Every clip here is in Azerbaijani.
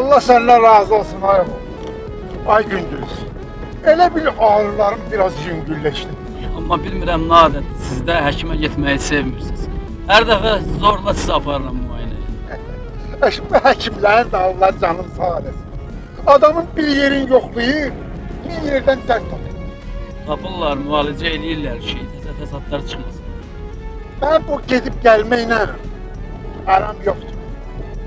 Allah senden razı olsun ay oğul. Ay Gündüz. Elə bir ağrılarım biraz yüngülleşti. Amma bilmirəm nə adət, siz də həkimə getməyi sevmirsiniz. Hər dəfə zorla sizi aparıram müayinəyə. Şimdi həkimlərin de Allah canım sağ eləsin. Adamın bir yerin yoxlayır, bir yerden dert tapır. Tapırlar, müalicə eləyirlər ki, təzə fəsadlar çıxmasın. Ben bu gedip gelmeyle aram yoktur.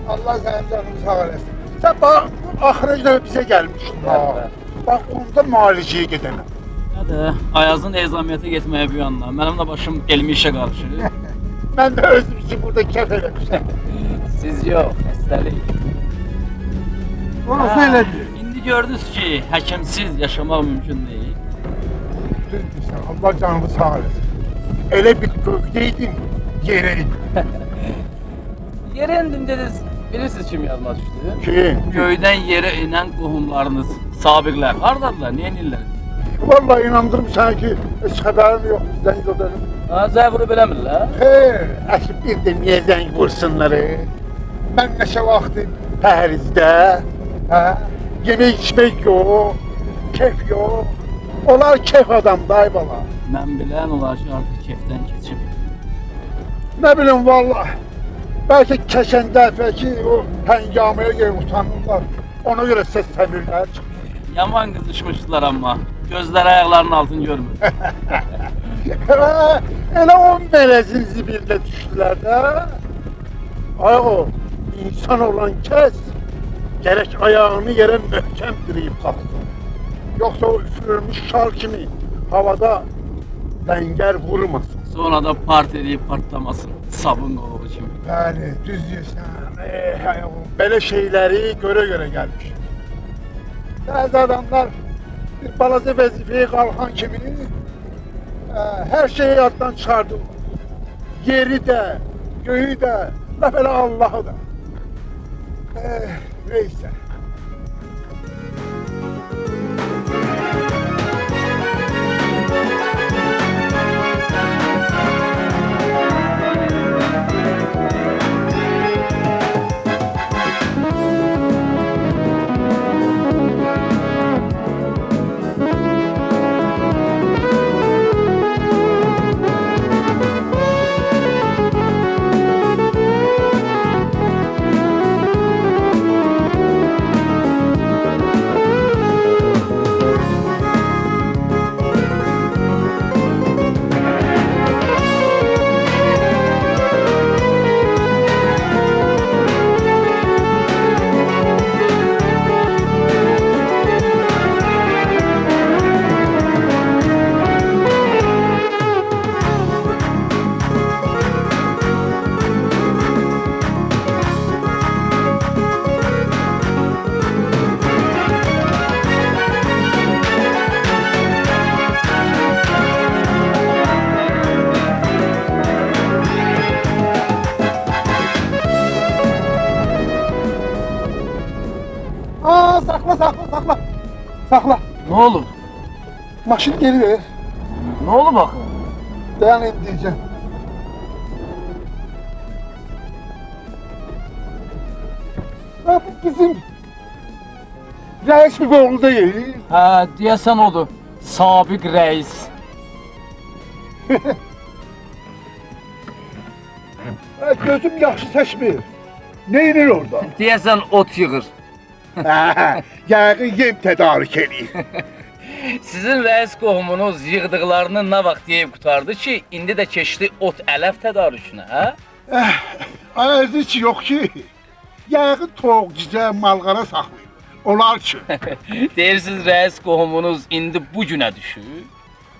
Allah senin canını sağ eləsin. Sen bak ahırıca bize gelmiştin. Bəli. Bak onda müaliceye gidelim. Hədə, Ayazın ezamiyyətə getməyə bu yanına. Mənim də başım elmi işə qarışır. Ben de özüm için burada kef eləmişim. Siz yox, xəstəlik. Orası elədir. İndi gördünüz ki, həkimsiz yaşamaq mümkün deyil. Düzdürsən, Allah canını sağ eləsin. Elə bir gökdeydin, yere indin. Yerə indim dediniz, bilirsiniz kim yazma düşdü? Kim? Göydən yerə inən qohumlarınız, sabiqlər. Hardadılar, niyə inirlər? Vallahi inandırım sana ki, hiç haberim yok bizden gidelim. Ha, zəvuru beləmirlər? Hayır, açıp bir de niye zeng vursunları? Ben neşe vakti pəhrizdə, yemek içmek yok, keyf yok. Onlar keyf adam day bala. Mən bilən olar ki, artıq kefdən keçib. Ne bileyim vallahi. Belki keçen dəfəki o həngamaya gelip utanırlar. Ona göre səslənirlər. Yaman qızışmışdılar amma. Gözləri ayaqlarının altını görmür. Elə o melezin zibirinə düşdülər də. Ay o, insan olan kəs gerek ayağını yere möhkəm dirəyib qalsın. Yoksa o üfürülmüş şal kimi havada dəngər vurmasın. Sonra da part edib partlamasın. Sabun qoluğu kimi. Bəli, düz deyirsən. Ay o, belə şeyləri göre gelmiş. Bazı adamlar bir balaca vəzifəyə qalxan kimi her şeyi yaddan çıxardılar. Yeri də, göyü də, laf elə Allahı da. Neyse. Sakla. Nə olub? Maşını geri ver. Nə olub axı? Dayan diyeceğim. Ha, bu bizim reis bir oğlu değil. Hə, deyəsən odur. Sabiq rəis. Ha, gözüm yaxşı seçmir. Ne inir orada? Deyəsən ot yığır. Yəqin yem tədarik edir. Sizin rəis qohumunuz yığdıqlarını nə vaxt yeyib qutardı ki, indi də keçdi ot ələf tədarükünə, hə? Ayazı hiç yok ki. Yəqin toğ, cizə, malqara saxlayır. Onlar ki. Deyirsiniz rəis qohumunuz indi bu günə düşür.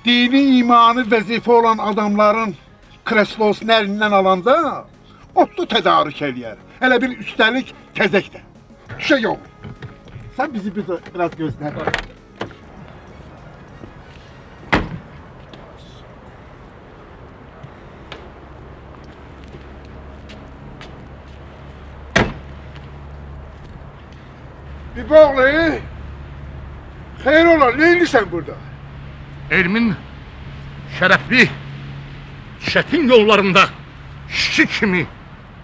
Dini imanı vəzifə olan adamların kreslosunu əlindən alanda otlu tədarik eləyər. Hələ bir üstəlik təzək də. Düşə yok. Sen bizi biraz gözlə. Bir bağlı. Xeyr ola, neylisən burada? Elmin şərəfli, çətin yollarında işçi kimi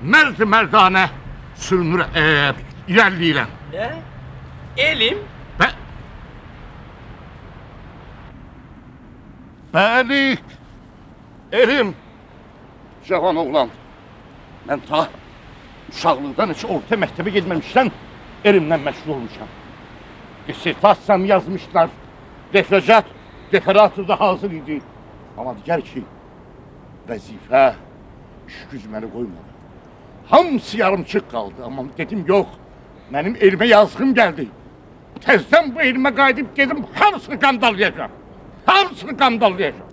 mərd-mərdanə sürünür irəliləyirəm. Nə? Elm? Bəli, elim, cavan oğlan. Mən ta uşaqlıqdan heç orta məktəbə getməmişdən elimlə məşğul olmuşam. Dissertasiyamı yazmışlar, referat da hazır idi. Amma digər ki, vəzifə, iş güc məni qoymadı. Hamısı yarımçıq qaldı, amma dedim yox, mənim elmə yazığım gəldi. Təzdən bu elmə qayıdıb gedim, hamısını qandallayacağım. Hamısını qandallayacağım.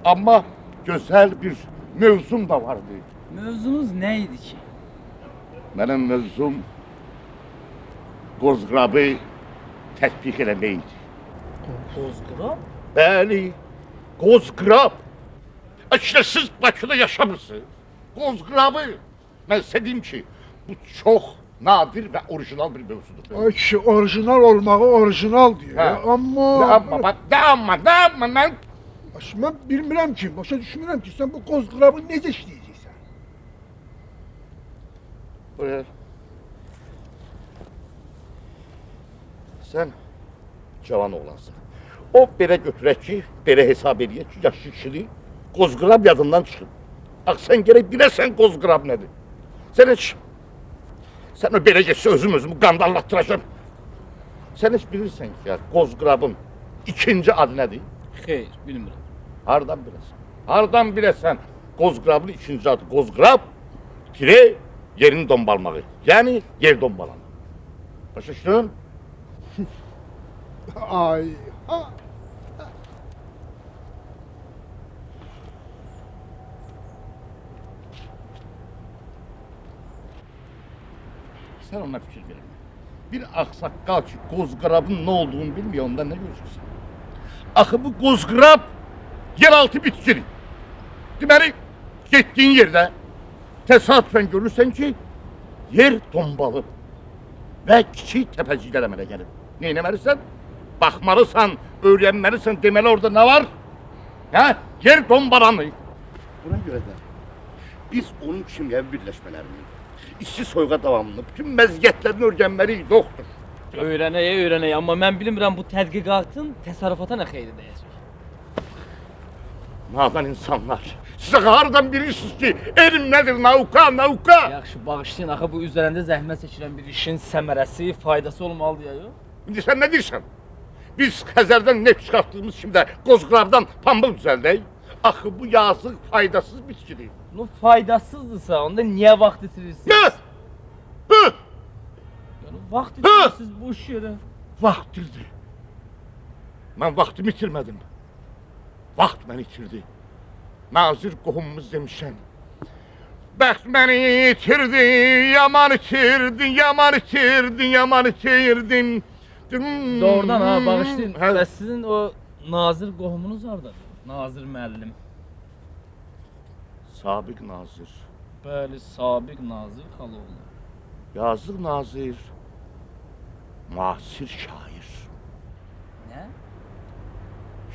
Amma gözəl bir mövzum da vardı. Mövzunuz nə idi ki? Mənim mövzum qozqırabı tətbiq eləmək idi. Qozqırab? Bəli, qozqırab. İşte siz Bakıda yaşamırsınız. Qozqırabı. Mən sizə deyim ki, bu çox nadir və orijinal bir mövzudur. Ay kişi orijinal olmağı orijinal diyor. Hə. Amma... Mən... Mən bilmirəm ki, başa düşmürəm ki, sən bu qozqırabı necə işləyəcəksən? Buyur. Sən cavan oğlansın. O belə götürək ki, belə hesab eləyək ki, yaşlı kişilik, qozqırab yadından çıxıb. Ax, sən gərək biləsən qozqırab nədir. Sən heç... Sən o belə geçsə özümü qandallatdıracam. Sən heç bilirsən ki, ya, qozqırabın ikinci adı nədir? Xeyr, bilmirəm. Hardan biləsən? Hardan biləsən? Qozqırabın ikinci adı qozqırab, tire yerini dombalmağı. Yəni, yer dombalanı. Başa düşdün? Ay, ha. Sən ona fikir vermə. Bir ağsaqqal ki, qozqırabın nə olduğunu bilmiyor, ondan nə görürsən? Axı bu qozqırab yeraltı bitkidir. Deməli, getdiyin yerdə təsadüfən görürsən ki, yer dombalı və kiçik təpəciklər əmələ gəlir. Neynəməlisən? Baxmalısan, öyrənməlisən, deməli orada nə var? Hə? Yer dombalanır. Buna görə də biz onun kimyəvi birləşmələrini, işçi soyuğa davamını, bütün məziyyətlərini öyrənməliyik, doktor. Öyrənək, amma mən bilmirəm bu tədqiqatın təsərrüfata nə xeyri dəyəcək. Nadan insanlar, sizə haradan bilirsiniz ki, elm nədir, nauka? Yaxşı, bağışlayın, axı bu üzərində zəhmət çəkilən bir işin səmərəsi, faydası olmalıdır ya, yox? İndi sən nə deyirsən? Biz Xəzərdən neft çıxartdığımız kimi də qozqırabdan pambıq düzəldək. Axı bu yazıq faydasız bitkidir. Bu faydasızdırsa, onda niyə vaxt itirirsiniz? Nə? Yəni, vaxt itirirsiniz boş yerə. Vaxtdır. Mən vaxtımı itirmədim. Vaxt məni itirdi. Nazir qohumumuz demişən. Bəxt məni itirdi, yaman itirdin, yaman itirdin, yaman itirdin. Doğrudan ha, bağışlayın. Bəs sizin o nazir qohumunuz hardadır? Nazir müəllim. Sabiq nazir. Bəli, sabiq nazir Xaloğlu. Yazıq nazir. Müasir şair. Nə?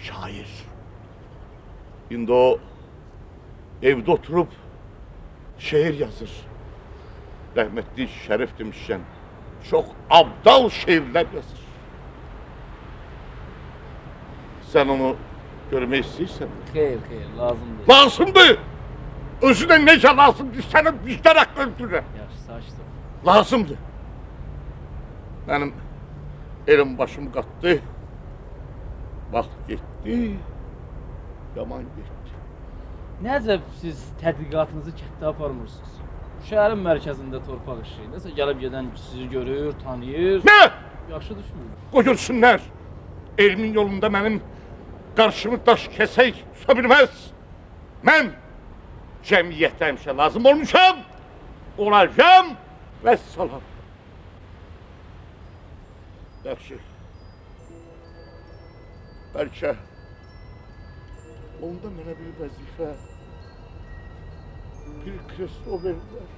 Şair. İndi o evdə oturub şeir yazır. Rəhmətli Şərif demişkən, çox abdal şeirlər yazır. Sən onu görmək istəyirsən? Xeyr, lazımdır. Lazımdır! Özü də necə lazımdır, səni vicdan haqqı öldürürəm. Yaxşı, saçdır. Lazımdır. Mənim elim başım qatdı. Vaxt getdi, yaman getdi. Nəcəb siz tədqiqatınızı kətdə aparmırsınız? Şəhərin mərkəzində torpaq işi. Nəsə gəlib gedən sizi görür, tanıyır. Nə? Yaxşı düşmür. Qoy görsünlər. Elmin yolunda mənim qarşımı daş kəsək tuta bilməz. Mən cəmiyyətə həmişə lazım olmuşam, olacam və salam. Yaxşı. Bəlkə onda mənə bir vəzifə, bir kreslo verirlər.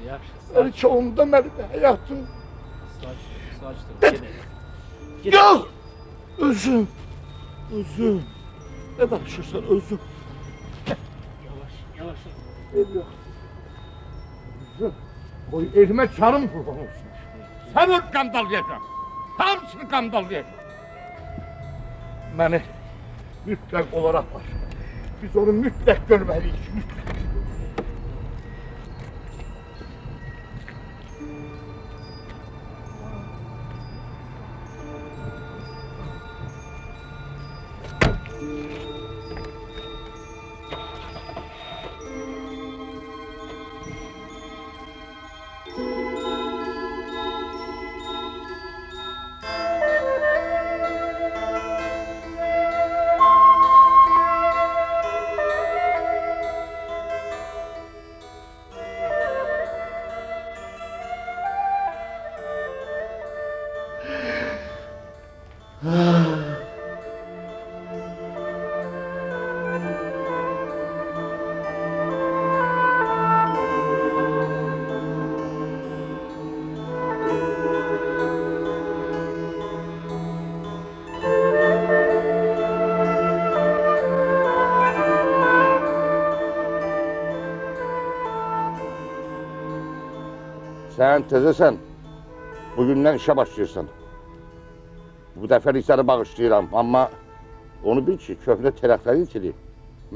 Yaxşı. Bəlkə onda mənim həyatım... Saçdır. Gedək. Yox! Özüm. Ne danışırsan özüm. Yavaş. El yox. Özüm. Qoy elimə karım qurban olsun. Səni qandallayacağım. Hamısını qandallayacağım. Məni mütləq olaraq var. Biz onu mütləq görməliyik, mütləq. Sen tezesən, bugündən işe başlayırsan. Bu dəfəlik səni bağışlayıram, amma onu bil ki, köhnə tərəfləri itili.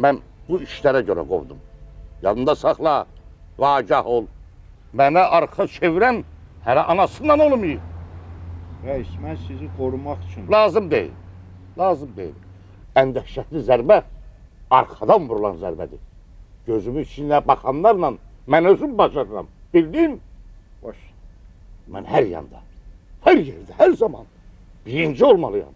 Mən bu işlərə görə qovdum. Yanında saxla, vagah ol. Mənə arxa çevirən hələ anasından olmayıb. Reis, mən sizi korumaq üçün... Lazım deyil, lazım deyil. Ən dəhşətli zərbə arxadan vurulan zərbədir. Gözümün içinə baxanlarla mən özüm bacarıram, bildin? Baş. Mən hər yanda, hər yerdə, hər zaman birinci olmalıyam.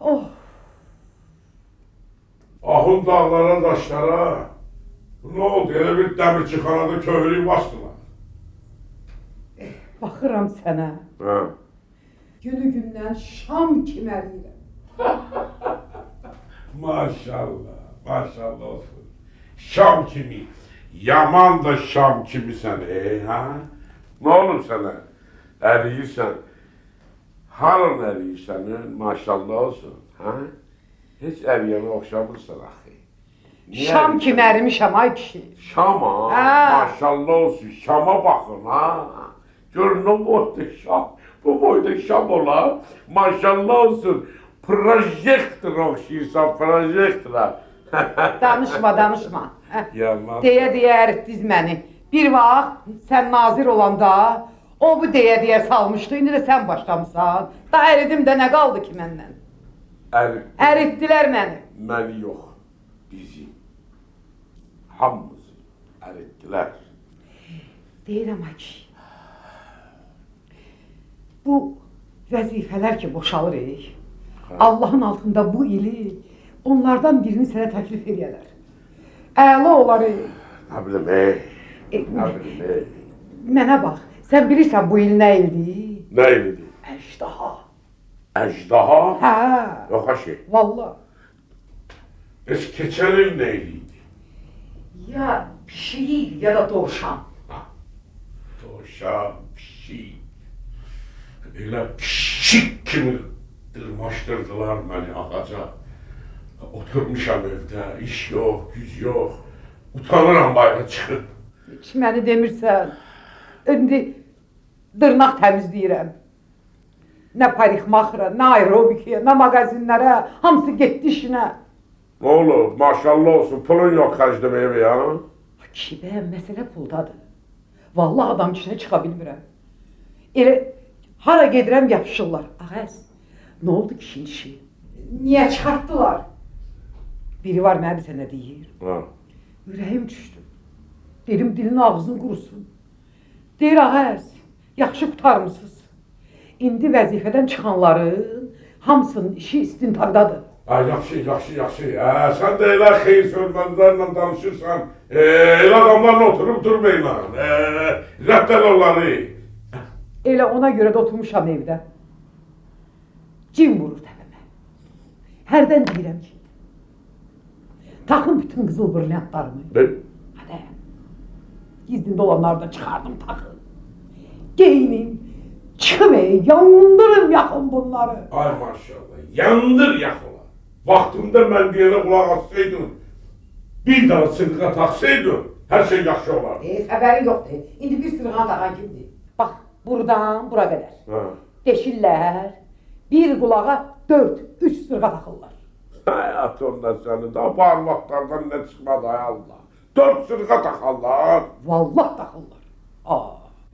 Oh, Ahun dağlara, daşlara, ne oldu? Elə bir dəmirçixanada köhlük bastılar. baxıram sənə. Hə. Günü gündən şam kimi əliyirəm. Maşallah, maşallah olsun. Şam kimi, yaman da şam kimisən, ha? Ne olur sənə? Əriyirsən. Harın əriyirsən, maşallah olsun, ha? Heç əriyənə oxşamırsan axı. Niyə Şam əriyirsən? kimi ərimişəm ay kişi. Şam ha, Ha. maşallah olsun, Şam'a bakın ha. Görün o boyda Şam, bu boyda Şam ola, maşallah olsun. Projektor oxşayırsan, projektora. Danışma, danışma. Hə. Yaman. Deyə əritdiz məni. Bir vaxt sən nazir olanda o bu deyə salmışdı. İndi də sən başlamısan. Da əridim də nə qaldı ki məndən? Əritdilər məni. Məni yox, bizi. Hamımızı əritdilər. Deyirəm ay kişi. Bu vəzifələr ki boşalırıq. Allahın altında bu ili onlardan birini sənə təklif edərlər. Əla olar. Nə bilim, nə bilim, Mənə bax, sən bilirsən bu il nə ildir? nə idi? Əjdaha. Əjdaha? Hə, Yox aşı. vallahi. Heç keçən il nə idi? Ya pişik ya da dovşan. Dovşan, pişik. Elə pişik kimi dırmaşdırdılar məni ağaca. Oturmuşam evdə, iş yox, güc yox. Utanıram bayra çıxıb. Heç məni demirsən. İndi dırnaq təmizləyirəm. Nə parikmaxra, nə aerobikiyə, nə mağazinlərə, hamısı getdi işinə. Nə olur, maşallah olsun, pulun yox xərcləməyə ya. Kibə, məsələ puldadır. Vallahi adam içine çıxa bilmirəm. Elə hara gedirəm yapışırlar. Ağaz, nə oldu kişinin işi? Niyə çıxartdılar? Biri var mənə bir sənə deyir. Ha. Ürəyim düşdü. Dedim dilin ağzın qurusun. Deyir ağaz, yaxşı qutarmısınız. İndi vəzifədən çıxanların hamısının işi istintaqdadır. Yaxşı, yaxşı, yaxşı. Sən də elə xeyir sözlərlə danışırsan, elə adamlarla oturub durmayla. Rədd el onları. Elə ona görə də oturmuşam evdə. Cin vurur təpəmə. Hərdən deyirəm ki, taxın bütün qızıl brilliantlarımı. Hadi. Gizlində olanları da çıxardım taxın. Geyinin, çıxım yandırım yaxın bunları. Ay maşallah, yandır yaxıla. Vaxtında mən deyənə qulaq assaydın, bir dana sırğa taxsaydın, hər şey yaxşı olardı. Xəbərin yoxdur. İndi bir sırğan taxan kimdir? Bax, buradan bura qədər. Ha. Deşirlər, bir qulağa 4-3 sırğa taxırlar. Həyat ondan sənin də barmaqlardan nə çıxmadı ay Allah. 4 sırğa taxarlar. Vallah taxırlar.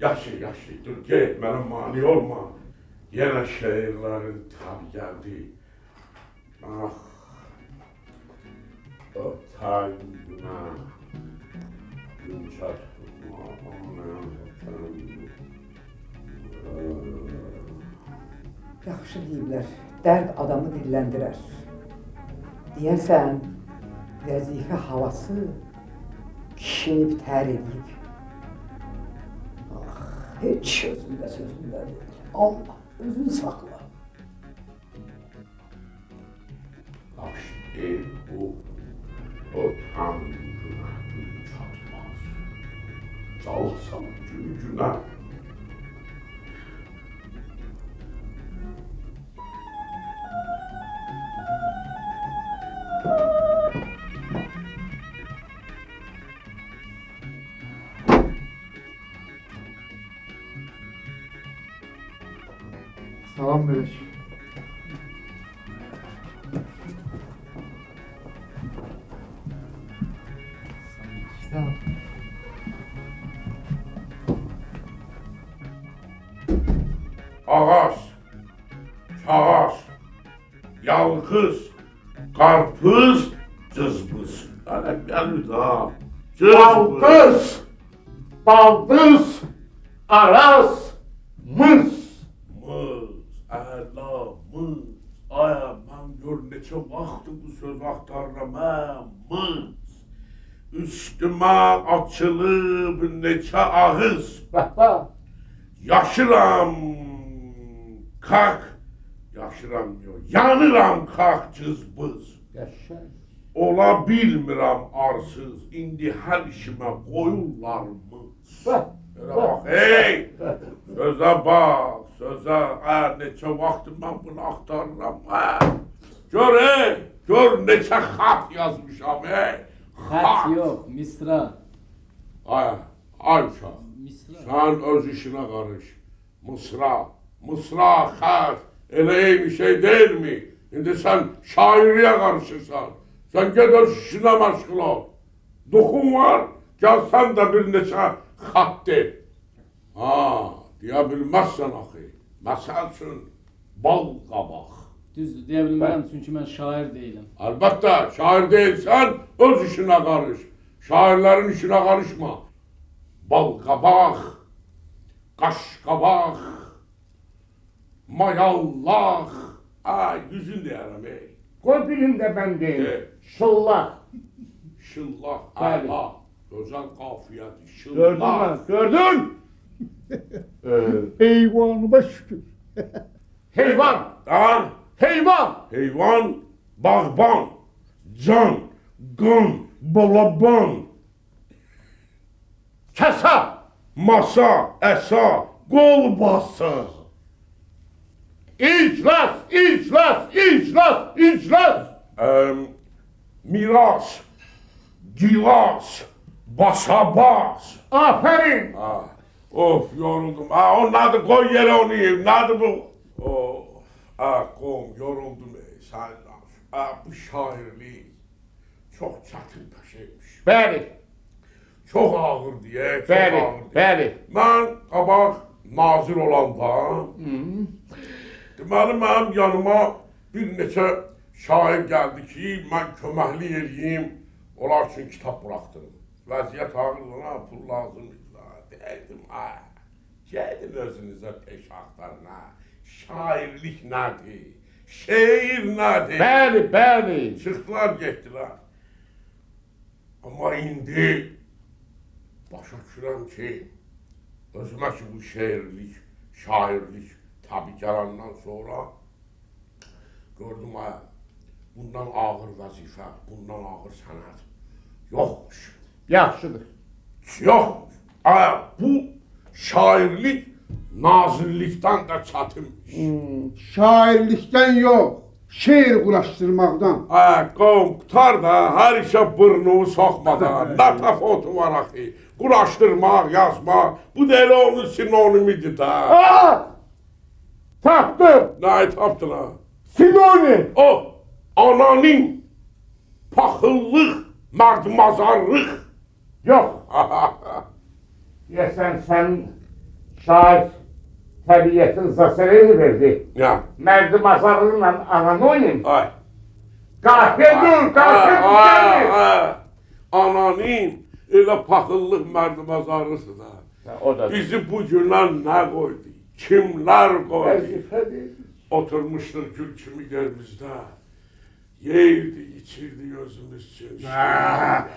Yaxşı, yaxşı, dur get, mənə mani olma. Yenə şeirlərin tab gəldi. Ah, o tayına, gün çatma, Yaxşı deyiblər, dərd adamı dilləndirər. Deyəsən, vəzifə havası kişini bitər edib. Ah, heç sözündə deyil. Allah, özünü saxla. Başlı bu, o tanrına gün çatmaz. Çalsam gücüne. Salam verək. Sağ ol. Ağaç, kağaç, yalqız, qarpız, cızbız. Hələ gəlir ha. Baldız, baldız, aras, mız. Mız, əla, mız. Aya, mən gör neçə vaxtdır bu söz axtarıram, mız. Üstümə açılıb neçə ağız. Yaşıram, kalk. Yaşıram yox, yanıram kalk cızbız. Ola bilmirəm arsız, indi hər işimə qoyurlar mız. Elə bax, hey! Sözə bax, sözə, neçə vaxtdır mən bunu axtarıram, Gör, gör neçə xat yazmışam, Xət yox, misra. Ay uşaq, Misra. sən öz işinə qarış. Mısra, xət, elə eyni şey deyilmi? İndi sən şairliyə qarışırsan. Sən ged öz işinə məşğul ol. Duxun var, gəl sən də bir neçə xat de. Deyə bilməzsən axı. Məsəl üçün, bal qabaq. Düzdür, deyə bilmərəm çünki mən şair deyiləm. Əlbəttə, şair deyilsən, öz işinə qarış. Şairlərin işinə qarışma. Bal qabaq, qaş qabaq, mayallaq. Yüzün deyərəm, Qoy birini də mən deyim. De. Şıllah. Şıllah, əla, gözəl qafiyədir, Gördün şıllah. mü? Gördün? Eyvanıma şükür. Heyvan. Ha? Heyvan. Heyvan, bağban, can, qan, balaban, Kasa. masa, əsa, qol basa. İclas. İclas. İclas. İclas. Miras, gilas, basabas. Aferin. Of yoruldum. Onları koy yere onu yiyeyim. Nerede bu? Kom yoruldum. Sen bu şairlik çok çetin bir şeymiş. Bəli. Çox ağır deyə, çox Bəli, ağır deyə. bəli. Mən qabaq nazir olanda, deməli mənim yanıma bir neçə şair gəldi ki, mən köməkli eləyim, onlar üçün kitab buraxdırım. Vəziyyət ağırdır, ha, pul lazımdır. Deydim, gedin özünüzə peş axtarın, ha. Şairlik nədir? Şeir nədir? Bəli, bəli. Çıxdılar, getdilər. Amma indi başa düşürəm ki, özümə ki bu şeirlik, şairlik tabi gələndən sonra gördüm, bundan ağır vəzifə, bundan ağır sənət yoxmuş. Yaxşıdır. Yoxmuş. Bu şairlik nazirlikdən də çətinmiş. Şairlikdən yox, şeir quraşdırmaqdan. Qovm, qutar da, hər işə bırnumu soxmadan, nə təfotu var axı, quraşdırmaq, yazmaq, bu da elə onun sinonimidir də. Tapdım. Nəyi tapdın ha? Sinonim. O, ananın paxıllıq, mərdmazarlıq. Yox. Deyəsən sən şair təbiyyətin zasarını verdi. Ya, Mərdim azarlığıyla anonim. ay. Qafiyə dur, qafiyə dur. Ananın elə paxıllıq, mərdmazarlıqdır da. O da Bizi bu günə nə qoydu? Kimlər qoydu? vəzifədir. Oturmuşdur gül kimi yerimizdə. Yeyirdi, içirdi özümüz üçün.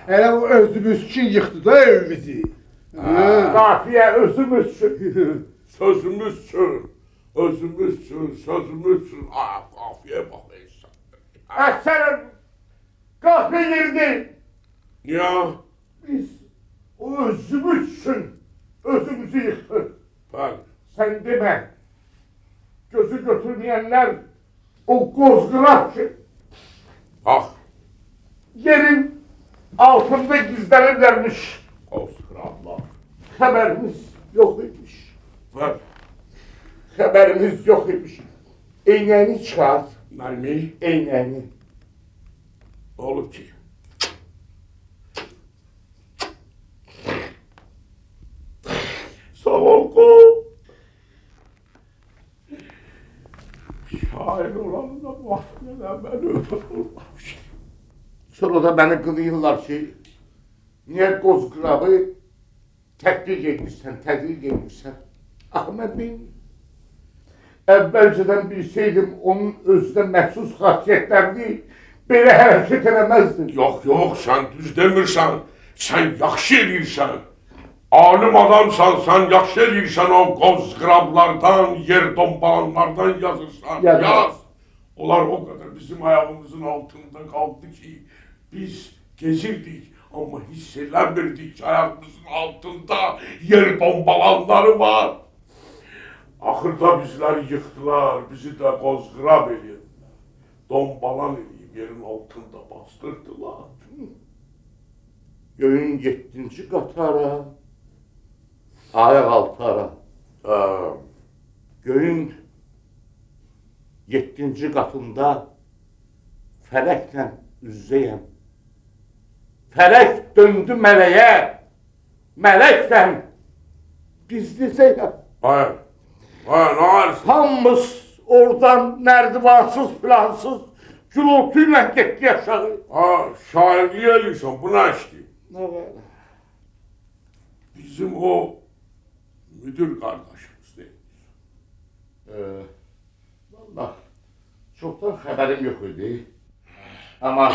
Elə o özümüz üçün yıxdı da evimizi. Qafiyə özümüz üçün. Sözümüz üçün, özümüz üçün, sözümüz üçün. Qafiyə bax insan. Əsərəm. Qafiyə yerdi. Niyə? Biz o özümüz üçün özümüzü yıxdıq. Bəli. Sən demə. Gözü götürməyənlər o qozqıraq ki Bax, yerin altında gizlənirlərmiş. qozqıraqlar. Xəbərimiz yox imiş. Bəli. Xəbərimiz yox imiş. Eynəyini çıxart. Nəymi? Eynəyini. Nə olub ki? Sağ ol qol. Şair olanı da vaxtına mən öpürmüşüm. Sonra da beni qılıyırlar ki, niye qozqırabı tədqiq etmişsən, tədqiq etmişsən. Axı mən bilmirəm. Əvvəlcədən bilseydim onun özünə məxsus xasiyyətlərini belə hərəkət eləməzdim. Yox, yox, sən düz demirsən. Sən yaxşı eləyirsən. Alim adamsan, sən yaxşı eləyirsən o qozqırablardan, yer dombalanlardan yazırsan. Yazır. Yaz. Onlar o qədər bizim ayağımızın altında qaldı ki, biz gezirdik, amma hiss eləmirdik ki, ayağımızın altında yer dombalanları var. Axırda bizləri yıxdılar, bizi də qozqırab eləyirlər. Dombalan eləyib yerin altında bastırdılar. Göyün 7-ci qatara, ayaq altı ara. Göyün 7-ci qatında fələklə üzzəyəm. Fələk döndü mələyə, mələklə gizlizəyəm. Hayır, hayır, ne halsin? Hamımız oradan nərdivansız plansız gülültüylə getdi aşağı. Ha, şairliği eləyirsən, bu nə işdir? Nə var? Bizim o müdür kardeşimiz değil. Vallahi çoktan xəbərim yox idi. Ama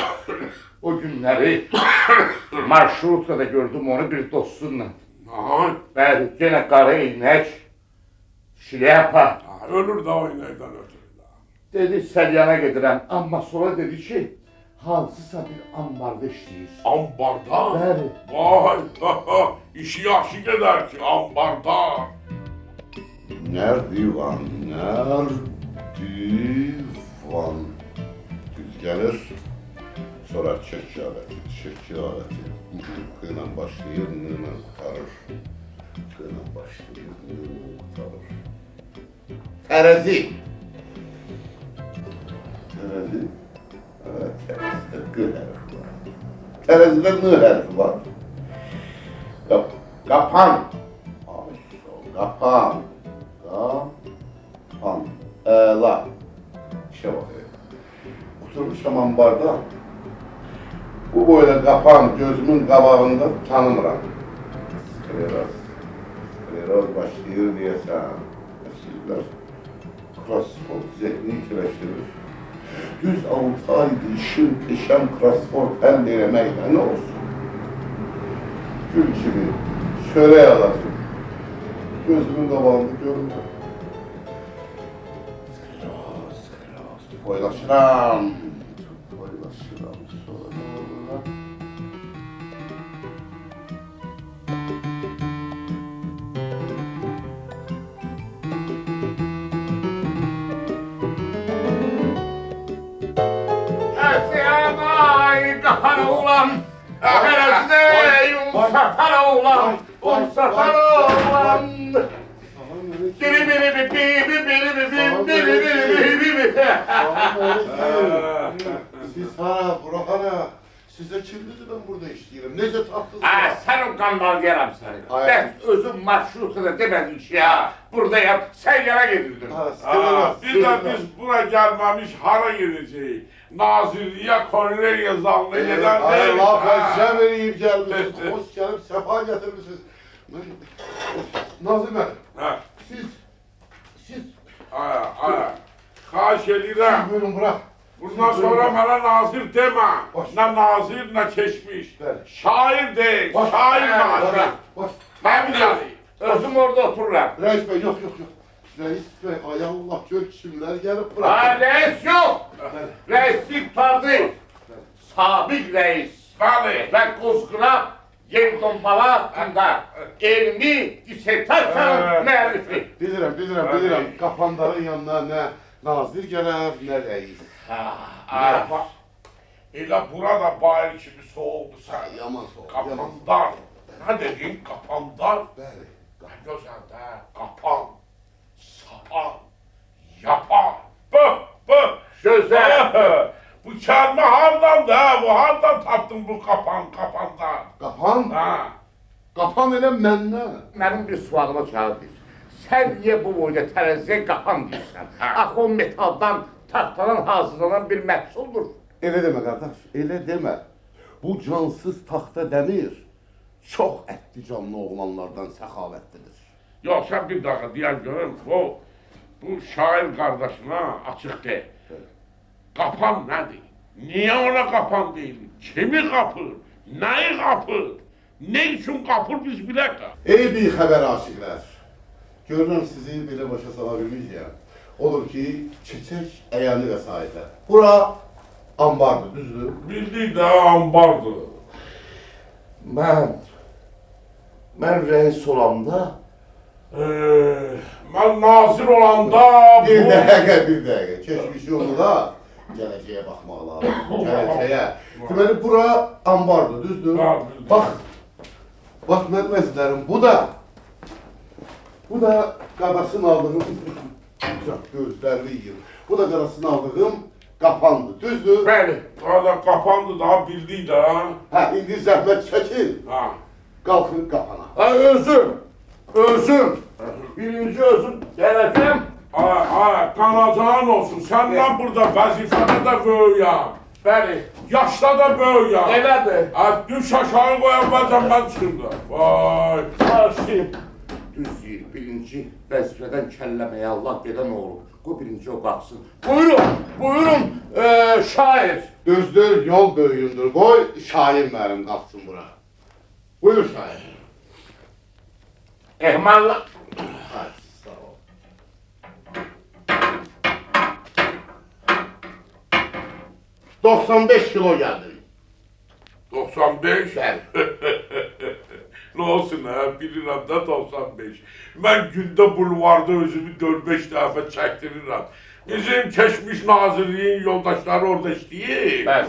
o günləri marşrutkada gördüm onu bir dostunla. Aha, Bəli, gene qara eynək, şlyapa. ha, ölür də o inəkdən ötürü də. Dedi Səlyana gedirəm. Amma sonra dedi ki, hansısa bir ambarda işləyir. Ambarda? Bəli. Vay, işi yaxşı gedər ki, ambarda. Nerdivan, nerdivan. Düz gelir, sonra çeki aleti. Kıyla başlayır, nığla kurtarır. Kıyla başlayır, nığla kurtarır. Terezi. Terezi. Evet, terazide gı harfi var. Terazide nı harfi var. Kapan. Ay, kapan. Kapan. La. İşe bak. Oturmuşam ambarda. Bu böyle kapan gözümün kabağında tanımıram. Skleroz başlıyor diyesen. Başlıyorlar. Crossford zihni kireçtirir. Düz 6 aydı işin peşem Crossford el denemek ne olsun. Gül gibi şöyle yalasın. Gözümün kabağında görünüyor. Skleroz. Paylaşıram. Sonra ne olur lan? Ay kahana ulan! Aferesine yumsatana ulan! Umsatana ulan! Biri biri biri biri biri biri biri biri biri. Siz ha Burak ana. Size kim dedi ben burada işleyeyim? Nece tatlısın. Sen o kanmal yerim seni. Ay. Ben özüm marşrutuna demedim ki ya. Burada yap, sen yana getirdin. Biz bura gelmemiş hara gideceğiz. Nazirliye Kolye zanlı gelen değil. Allah ben vereyim gelmişsiniz. Hoş gelip sefa getirmişsiniz. Nazım Bey, Ha, siz Kaş edirəm. buyurun bırak. Bundan sonra bana nazir deme. Ne nazir ne keçmiş. Evet. Şair değil, şair nazir. Baş. Ben biliyorum. Özüm orada otururum. Reis Bey yok. Reis Bey ay Allah gör kimler gelip bırak. Ha reis yok. Reislik tarzı. Sabit reis. Bəli. Ve Kuzguna Yer Tombala hakkında elmi disertasiyon müellifi. Bilirəm. Kapandarın yanına ne nazir gələr, ne reis. Bak, elə burada bayır kimi soğudu sen. Yaman soğuk. Kapandar. Ne dedin kapandar? Bəli. Ne güzel de kapan, sapan, yapan. Bu. Güzel. Bu kelime hardan da, bu hardan tapdın bu kapandar? Kapan? Ha. Kapan elə məndən. Benim bir sualıma cevap ver. Sen niye bu boyda tereziye kapan diyorsun? Ah o metaldan, tahtadan hazırlanan bir məhsuldur. Elə demə qardaş, elə demə. Bu cansız taxta demir çox ətli canlı oğlanlardan səxavətlidir. Yok sen bir dakika diyen görün. Bu şair kardeşine açık de. Kapan nedir? Niye ona kapan değil? Kimi kapır? Neyi kapır? Ne için kapır biz bilek de. Ey bir xəbər aşıqlar. Görürəm sizi belə başa sala bilməyəcəm. Olur ki, çiçək əyani vəsaitlər. Bura ambardır, düzdür? Bildiği de ambardı. Mən reis olanda Ben nazir olanda bir dəqiqə. Keçmiş yolda gələcəyə baxmaq lazım. Gələcəyə. Deməli, bura ambardır, düzdür? Ha, bildim. Bax mən məzlərim, bu da qadasını aldığım, gözlərini yiyir. Bu da qadasını aldığım qapandı, düzdür? Bəli. Daha kapandı daha bildiği de. Hə, indi zəhmət çəkin, Ha. qalxın qapana. Ha özüm. Birinci özüm geleceğim. Kanacağın olsun. Senden burada vazifede de böyüyəm. Bəli. Yaşda da böyüyəm. Elədir. Düş aşağı koyamazsam ben çıkımda. Vay. Başlayayım. Düz deyir, birinci vəzifədən kəlləməyə Allah gedən olur. Qoy birinci o qalxsın. Buyurun şair. Düzdür, yol böyüyündür. Qoy şair mənim qalxsın bura. Buyur şair. Ehmallı. Ay, sağ ol. ...95 kilo geldim. 95. Bəli. Ne olsun ha, bilirəm də 95. Mən gündə bulvarda özümü 4-5 dəfə çəkdirirəm. Bizim keçmiş nazirliyin yoldaşları orada işləyir. Bəli.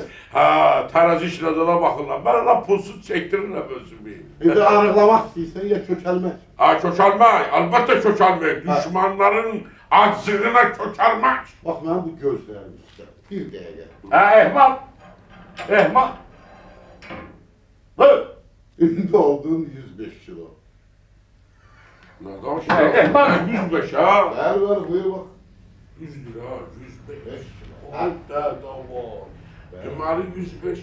Tərəzi işləzələ baxırlar. Mən ona pulsuz çəkdirirəm özümü. Bir de arıqlamaq istəyirsən ya kökəlmək. Kökəlmək, əlbəttə kökəlmək. Düşmanların acığına kökəlmək. Bax mənim bu gözlərim üstə. Bir dəqiqə. Ehmal. İndi olduğum 105 kilo. Nadaş, bana 105 ha. Ver buyur bak. 100 lira, 105. 5 Ha da var. Cemali 105.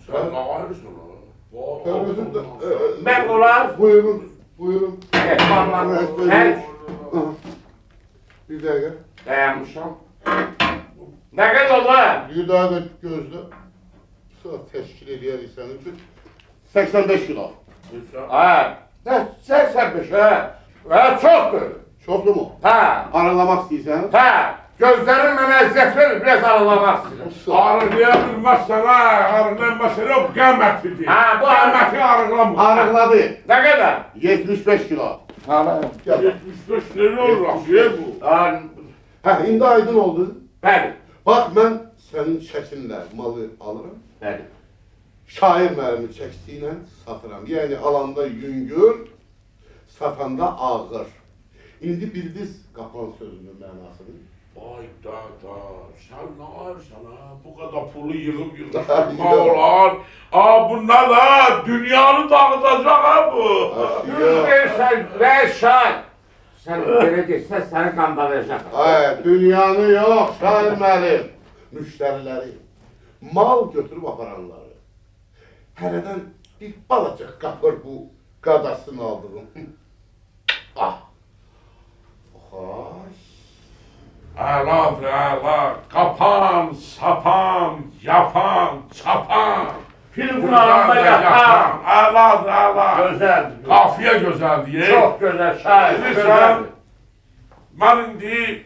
Sen ne varırsın ha? Merhabalar. Buyurun. Efendim, her Bir dakika. dayanmışam. Ne kadar oldu? Bir daha da gözle. Sonra teşkil ediyorsanız 85 kilo. Ha, ne 85 ha? Ha, çoktur. Çoklu mu? Ha, Aralamak istiyorsan. ha. Gözlerim bana ezzet verir, biraz aralamak istedim. Ağrılayabilmezsen ha, ağrılayabilmezsen o kıymetidir. Ha, bu Kıymeti ağrılama. Arıkladı. Ne kadar? 75 kilo. Ha, 75 lira olur aşıya bu. Ha, indi aydın oldu. bəli, Bak ben senin çekinle malı alırım. bəli. Şair mermi çektiğiyle satıram. Yani alanda yüngür, satanda ağır. İndi bildiz kapan sözünün manasını. Ay dada, sen ne arsan ha? Bu kadar pulu yığıp satma olan. Bunlar da dünyanı dağıtacak ha bu. Yüz versen, ver şair. Sen böyle deyirsən, səni qandalacaq. Ay, dünyanı yok şair mermi. Müşterileri. Mal götürüp aparanları. Hereden bir balacık kapır bu gadasını aldığım. Ah. Hoş. Ala, kapan, sapan, yapan, çapan. Film qurağında yatan. Ala. Gözəl. Kafiye güzel diye. Çox gözəl şair, Bilirsən, gözəl. mən indi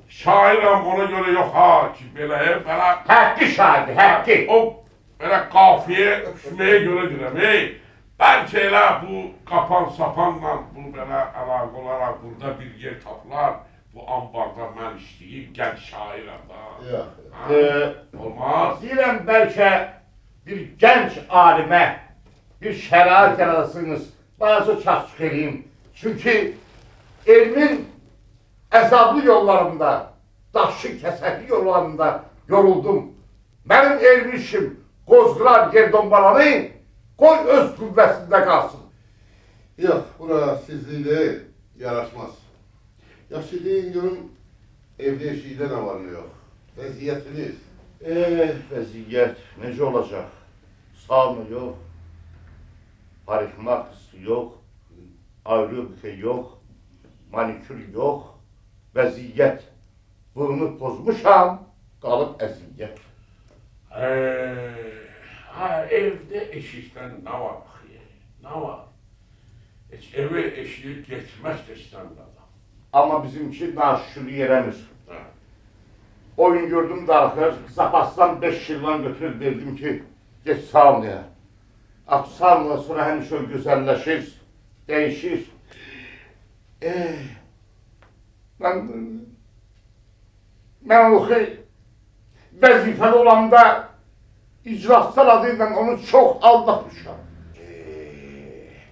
şairam ona göre yok ha ki belə Həqqi şairdir, həqqi. o belə kafiye düşmeye göre dirəm. Belki elə bu kapan sapanla bu belə əlaqə olaraq burada bir yer tapılar. Bu ambarda mən işləyib gənc şairam da. Ya. Olmaz. Deyirəm bəlkə bir gənc alimə bir şərait yaradırsınız. Bazı çaşıq edeyim. Çünki elmin əzablı yollarında, daşı kəsəkli yollarında yoruldum. Mənim elmi işim qozğurar yer dombalanı, qoy öz qüvvəsində qalsın. Yok, bura sizin değil, yaraşmaz. Yaşadığın gün evde eşiğinde ne var ne yok. Vaziyetiniz. Vəziyyət necə olacaq? Salma yox, parikmarkası yox, aerobika yox, manikür yox, vəziyyət. Bunu pozmuşam, qalıb əziyyət. Evde eşikten ne var axı? Ne var? Heç eve eşiği geçmez de istəmir adam. Amma bizimki naşükürlük yerəmir. Oyun gördüm darıxır, zapasdan 5 şirvan götürüb verdim ki, geç saunaya. Saunaya sonra həmişə gözəlləşir, dəyişir. Mən o vəzifəli olanda icraçlar adıyla onu çox aldatmışam.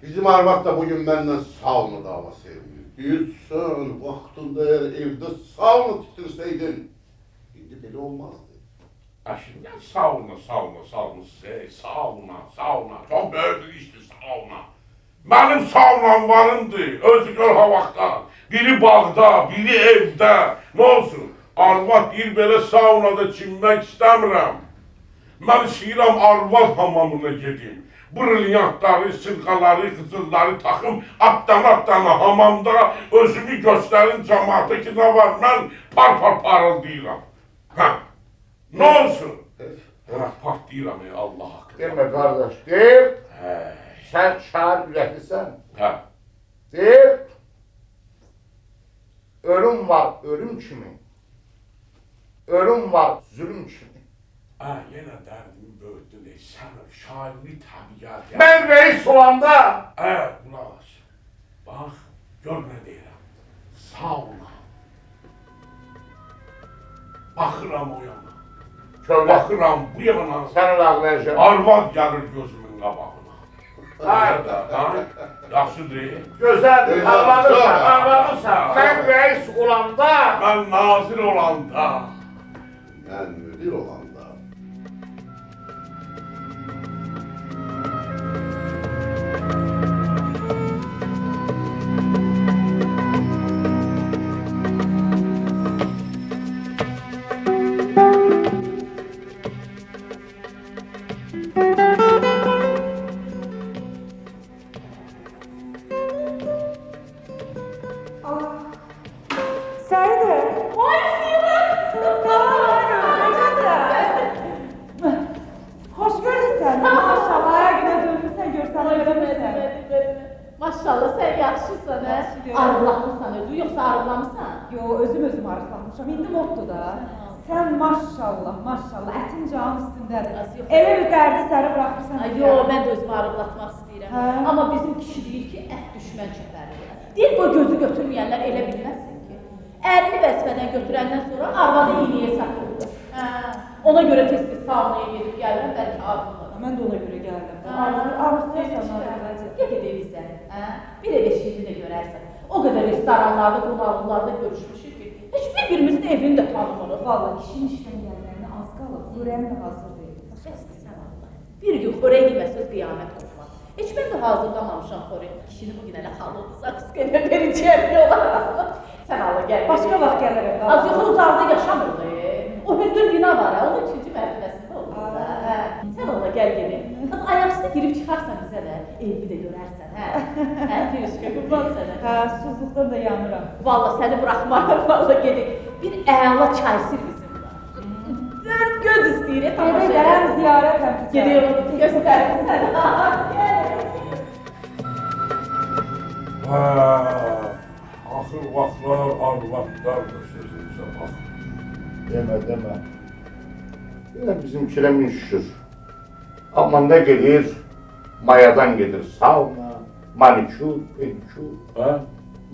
Bizim arvat da bugün benden sauna davası ediyor. Diyorsun, vaktinde eğer evde sauna tutursaydın, şimdi böyle olmazdı. Şimdi sauna, çok böyük işte sauna. Benim saunam varındı, özü gör havakta. Biri bağda, biri evde. Ne olsun? Arvat deyir belə saunada çinmək istəmirəm. Mən istəyirəm arvat hamamına gedim. Brilyantları, sırğaları, qızılları taxım, atdana hamamda özümü göstərin cəmaata ki, nə var, mən parıldayıram. Ne olsun? Partlayıram Allah haqqı. Demə qardaş, deyir, sən şair ürəklisən. Deyir, ölüm var, ölüm kimi. Ölüm var, zülüm kimi. Yenə dərdimi böyütdün, sən şairli təbiət. Mən reis olanda, Qulaq as. Bax, gör nə deyirəm. Sauna. Baxıram o yana. kövlə, Baxıram bu yana. sən ağlayacaq. Arvad gəlir gözümün qabağına. Yaxşıdır. Gözəl, ağlanırsan. Mən reis olanda, Mən nazir olanda. Ben müdür olanda. Maşallah, sən yaxşısan, hə? Arıqlatmısan özü, yoxsa arıqlamısan? Yo, özüm arıqlamışam. İndi moddur da. Sən maşallah, maşallah, ətin canın üstündədir. Elə bir dərdi səni buraxırsan. Yo, mən də özümü arıqlatmaq istəyirəm. Amma bizim kişi deyir ki, ət düşmən çöpəridir. Deyir, qoy gözü götürməyənlər elə bilməsin ki. Ərini vəzifədən götürəndən sonra arvadı iyiliyə satılır. Ona görə tez-tez saunaya gedib gəlirəm, bəlkə arıqlar. Mən də ona görə gəldim. Arıqlayırsan, arıqlayırsan. Get evizə, bir ev eşiyini də görərsən. O qədər restoranlarda, qonaqlıqlarda görüşmüşük ki, heç bir-birimizin evini də tanımırıq. Valla kişinin işdən gəlməyinə az qalıb, xörəyim də hazır deyil. Bəsdir sən Allah. Bir gün xörək yeməsəz qiyamət olmaz. Heç mən də hazırlamamışam xörək. Kişini bugün elə xalıldı, zakuskələ verəcəyəm yola. Sən Allah gəl. Başqa vaxt gələrəm. Az yox, uzaqda yaşamırdı. O hündür bina var, onun ikinci mərtəbəsində olur da. Sən Allah gəl gelin. Az ayaqüstə girib çıxarsan bizə də, evi də görərsən, hə? Hə, Firişka, qurban sənə. Hə, susuzluqdan da yanıram. Valla səni buraxmarım, valla gedin. Bir əla çay servisim var. Dörd göz istəyir, tamaşa Gedək, həm ziyarət həm ticarət. Gedəyim, göstərim sənə. Axır vaxtlar arvadlar da sözünüzə bax. Demə. Yine bizimkiler müşkür. Ama ne gelir? Mayadan gelir sauna, manikür, pedikür. Hə?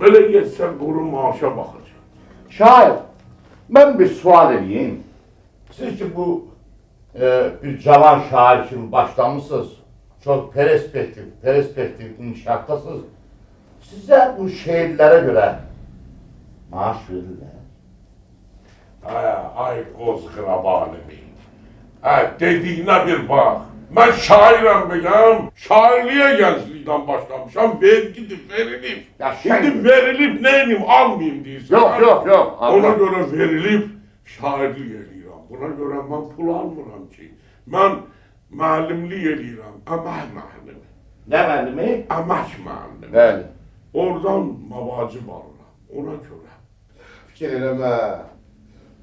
Belə getsən quru maaşa baxacaq. Şair, ben bir sual edeyim. Siz ki bu bir cavan şair için başlamışsınız. Çok perspektif inşaattasınız. Size bu şehirlere göre maaş verirler. Ay qozqırabanimi. Dediyinə bir bax. Mən şairəm bəyəm. Şairliyə gənclikdən başlamışam. Vergidir, verilib. Ya Şimdi verilib neyim, almayayım deyirsən. Yok. Ona Anladım. görə verilib şairlik eləyirəm. Buna görə mən pul almıram ki. Mən müəllimlik eləyirəm. Əmək müəllimi. Ne müellimi? Əmək müəllimi. Bəli. Oradan mavacib alıram. Ona görə. Fikir eləmə.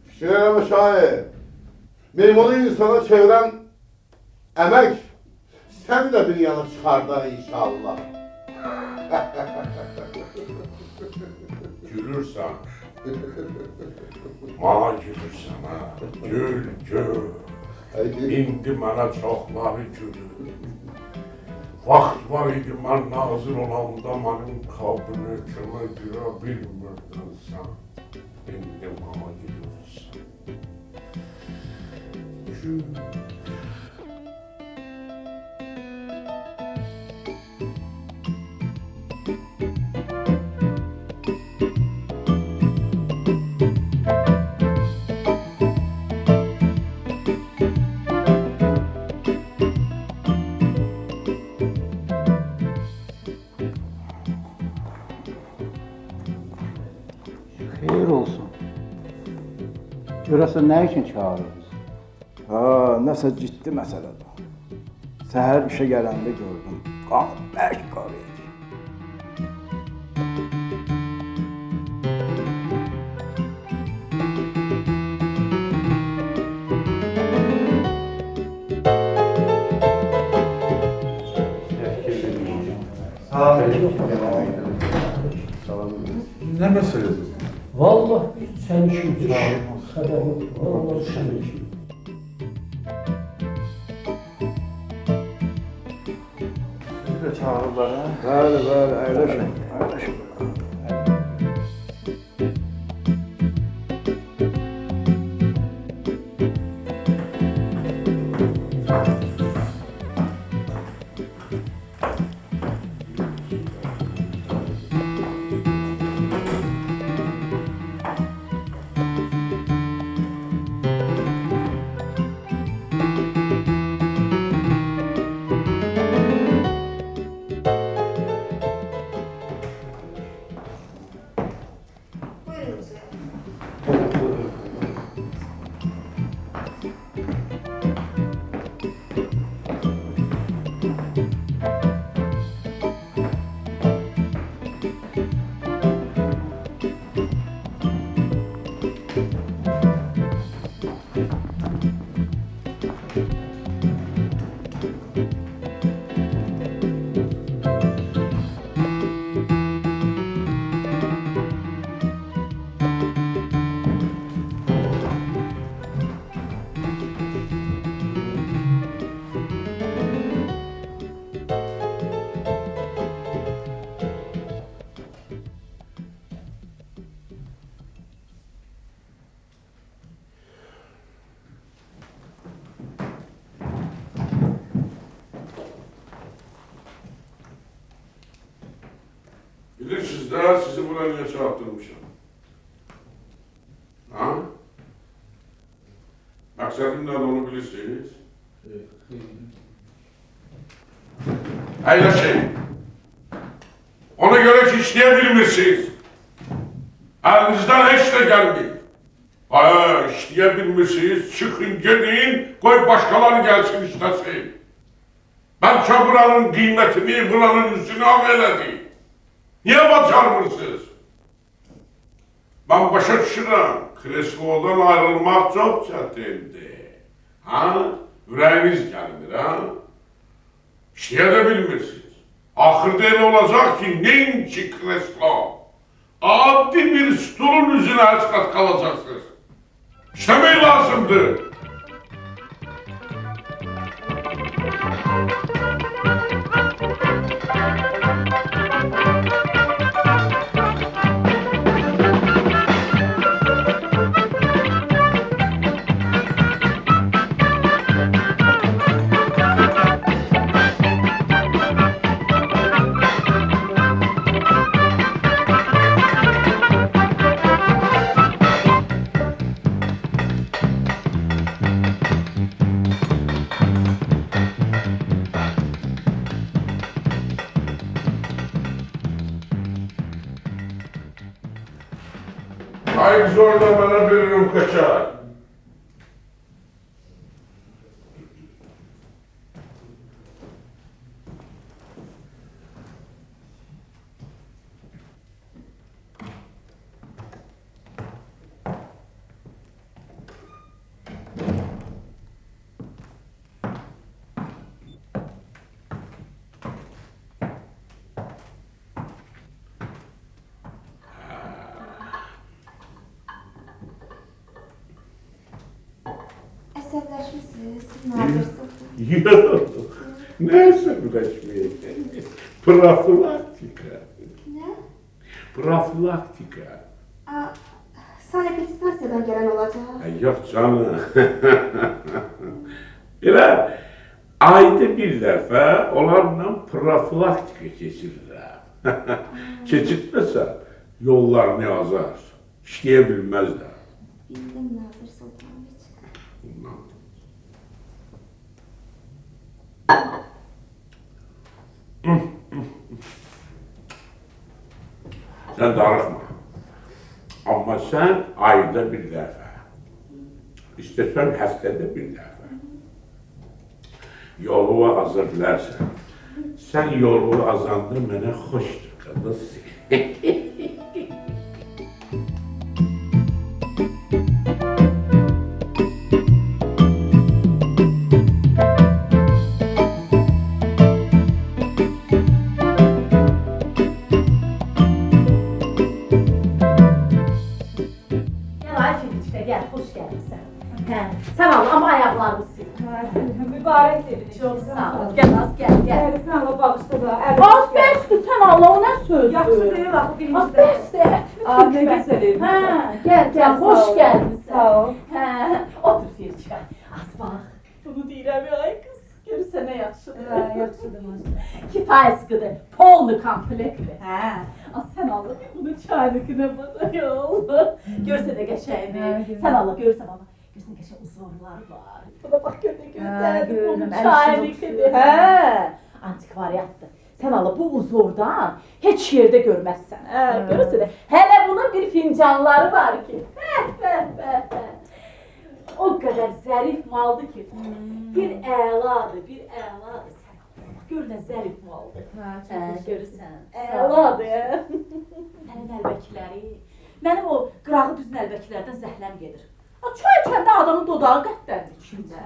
Fikir eləmə şair. Memuru insana çevirən əmək səni də bir yana çıxardar inşallah. Gülürsən. Mənə gülürsən, hə. Gül. İndi mənə çoxları gülür. Vaxt var idi, mən nazir olanda mənim kabinetimə girə bilmirdin sən. İndi mənə gülürsən. Gül. Xeyir olsun. Görəsən nə üçün çağırırdınız? Nəsə ciddi məsələdir. Səhər işə gələndə gördüm. Qanı bərk qarı idi. Nə məsələdir? Vallahi sən kim çağırma, xəbər yoxdur. Vallahi sən kim. Sizi də çağırırlar, hə? Bəli, əyləşin. bilirsinizsə, sizi bura niyə çağırtdırmışam? Ha? Məqsədim nədir onu bilirsiniz? Əyləşin. Ona görə ki, işləyə bilmirsiniz. Əlinizdən heç də gəlmir. İşləyə bilmirsiniz, çıxın, gedin, qoy başqaları gəlsin işləsin. Bəlkə buranın qiymətini, buranın üzünü ağ elədi. Niyə bacarmırsınız? Ben başa düşürəm, kreslodan ayrılmaq çox çətindir. Ha? Ürəyiniz gəlmir, ha? İşləyə də bilmirsiniz. Axırda elə olacaq ki, neynki kreslo? Adi bir stulun üzünə həsqat qalacaqsınız. İşləmək lazımdır. Ay zorla bana bir rümka çay. Əsəbləşmisiniz, Nadir Sultan? Yok, ne əsəbləşməyəcək? Profilaktika. Nə? Profilaktika. Sanepidstansiyadan gələn olacaq. Yok canım. Elə ayda bir dəfə onlarla profilaktika keçirirəm. Keçirtməsə yollarını azar, işləyə bilməzlər. Bildim Nadir Sultanoviç. Sen darıxma. Ama sen ayda bir dəfə, istəsən həftədə bir dəfə yolu aza bilərsən. Sən yolu azanda mənə xoşdur qadız. Sen al ama ayaklarını sil. Mübarek dedin. Çok sağ ol. Gel az gel. Sen o bağışta da. Az bestir sen Allah o ne sözdür? Yaxşı deyil axı Az birinci. bestir. Ne güzel. Gel hoş geldin sen. Sağ ol. Otur Firçay. Az bak. Bunu deyirəm ya ay kız. Görürsənə yaxşıdır. Yaxşıdır maşallah. Kifayəsidir. Polnu komplektdir. Az sen Allah bunun çaylıkına bana yol. Görsə də qəşəyini. Sen Allah görürsən ama. Gözünün geçen uzunlar var. Buna bak ne güzel. Bunun çaylıkıdır. Antikvariyattır. Sen ala bu uzordan hiç yerde görmezsen. Görürsen de. Hele bunun bir fincanları var ki. O kadar zarif maldı ki. Bir əladır, bir əladır. Sen ala gör ne zarif maldı. Görürsən. Əladır. Mənim nəlbəkiləri. Mənim o qırağı düz nəlbəkilərdən zəhləm gedir. Çay içəndə adamın dodağı qəttəndir içində.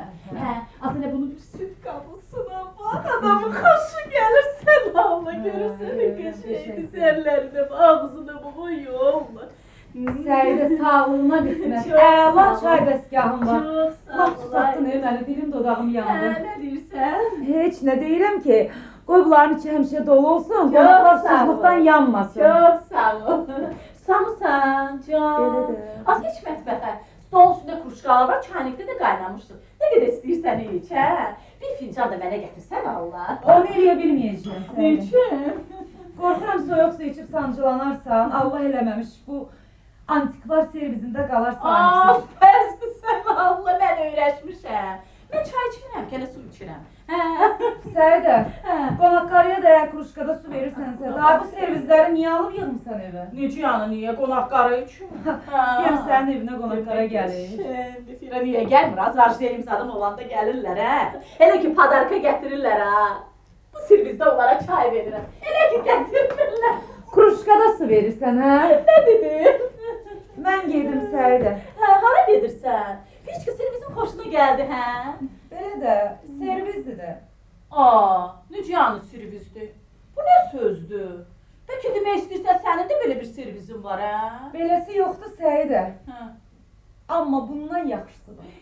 Aslında bunun bir süt qabısına bak, adamın xoşu gəlir, sən Allah görürsən, qəşəydi sərlərində, ağzına baba yolla. Səidə sağlığına qismət. Əla çay dəstgahım var. Çox sağ ol. Lap susatdın mənim, dilim dodağım yandı. Nə deyirsən? Heç nə deyirəm ki, qoy bunların içi həmişə dolu olsun, qonaqlar susuzluqdan yanmasın. Çox sağ ol. Samsan, can. Az geç mətbəxə. Stol üstündə kruşkalar var, çaynikdə də qaynamışsın. Nə qədər istəyirsən iç, hə? Bir fincan da mənə gətirsən Allah. Onu eləyə bilməyəcəm. Niçin? Qorxuram soyuq su içib sancılanarsan, Allah eləməmiş bu antikvar servizində qalarsan. Bəsdir sən Allah, mən öyrəşmişəm. Mən çay içmirəm, gələ su içirəm. Səidə, qonaqlarıya da krujkada su verirsənsə, daha bu servizləri niyə alıb yığmısan evə? Necə yəni, niyə? Qonaqları üçün? Yəni sənin evinə qonaqlara gəlir. Defirə niyə gəlmir? Azrajdelim zadım olanda gəlirlər, hə? Elə ki, padarka gətirirlər, ha? Bu servizdə onlara çay verirəm. Elə ki, gətirirlər. Krujkada su verirsən, hə? Nə dedim? Mən gedim Səidə. Hə, hara gedirsən? Heç ki, servizin xoşuna gəldi, hə? Belə də, servizdir də. Necə yəni servizdir? Bu nə sözdür? Bəlkə demək istəyirsən, sənin də belə bir servizin var, hə? Beləsi yoxdur Səidə. Hə. Amma bundan yaxşısıdır.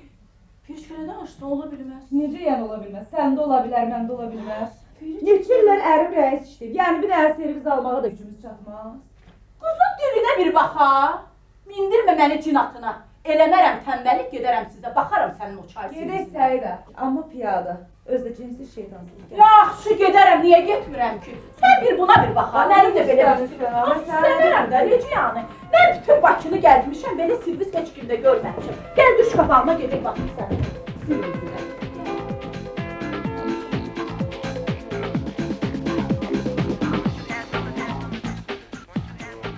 Firişkələ danışsan ola bilməz. Necə yəni ola bilməz? Səndə ola bilər, məndə ola bilməz. Neçə illər ərim rəis işləyib. Yəni bir dənə serviz almağa da gücümüz çatmaz. Quzun dilinə bir baxa. Mindirmə məni cin atına. Eləmərəm tənbəllik, gedərəm sizə. Baxaram sənin o çay Gedək servizinə. Səidə, amma piyada. Özdə cinsi şeytansız gəl. Yaxşı, gedərəm, niyə getmirəm ki? Sən bir buna bir baxa, mənim də belə bir serviz. İstəmirəm də, necə yəni? Mən bütün Bakını gəzmişəm, belə servis heç kimdə görməmişəm. Gəl düş qapağıma gedək baxım sənin servizinə.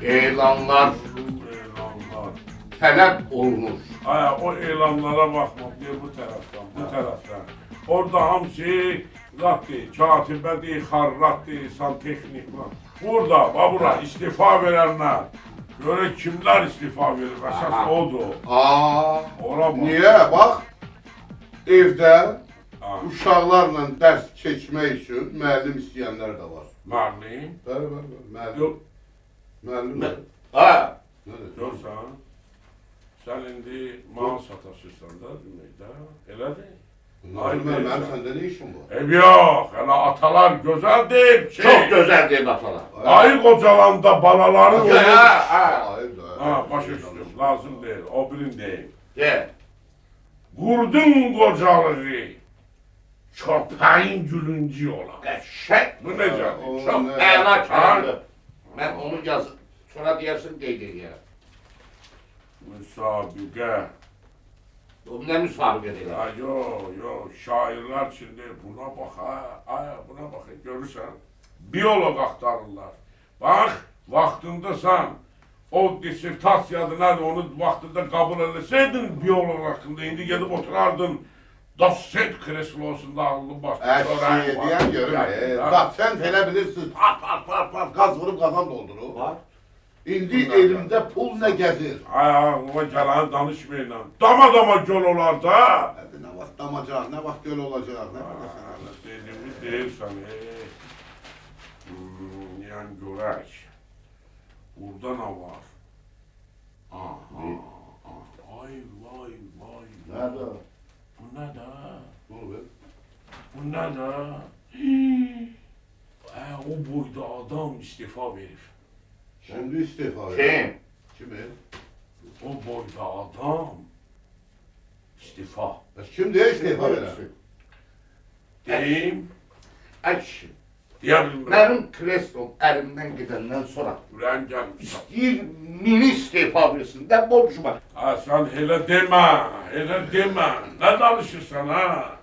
Elanlar tələb olunur. Ay, o elanlara baxma, bir bu tərəfdən, bu tərəfdən. Orada hamısı zatdır, katibədir, xarratdır, santexnik var. Burada, bura istifa verənlər. Görək kimlər istifa verir, əsas odur. Ora bax. Niyə? Bax, evdə uşaqlarla dərs keçmək üçün müəllim istəyənlər də var. Müəllim? Bəli, müəllim. Yox. Müəllim. Görsən, sən indi mal sataşırsan da deməkdə, elədir? Mənim səndə nə işim var? Yox, hələ atalar gözəl deyib ki. Çox gözəl deyib atalar. Ayı qocalanda balaları olur. Başa düşdüm, lazım deyil, o birin deyil. Qurdun qocalığı, köpəyin gülüncü olar. Qəşək. Bu necədir? Çox əla kəlmədir. Mən onu yazım, sonra deyərsin qeyd edirəm. Müsabiqə. O nə müsabiqə deyir? Yox, şairlər içində buna bax, buna bax, görürsən. Biolog axtarırlar. Bax, vaxtındasan, o dissertasiyadır, nədir, onu vaxtında qəbul eləsəydin biolog haqqında, indi gedib oturardın, dosent kreslosunda ağlı başlı. Deyən görüm, dosent elə bilirsiniz, pat, qaz vurub qazan doldurur. Var. İndi elimdə pul nə gəzir? Ağlıma gələni danışmayın. Dama göl olar da. Nə vaxt damacaq, nə vaxt göl olacaq, nə bilirsən? Dediyimi deyirsən, yəni görək. Burada nə var? Vay. Nədir? Bu nədir? Dur ver. Bu nədir? O boyda adam istifa verir. Şimdi istifa verir. Kimi? O boyda adam istifa. Kim deyə istifa verir? Deyim. Əşi. Deyə bilmirəm. Mənim kreslom əlimdən gedəndən sonra Ürən gəlmiş. istəyir mini istifa versin, də borcuma. Sən elə demə. Nə danışırsan, ha?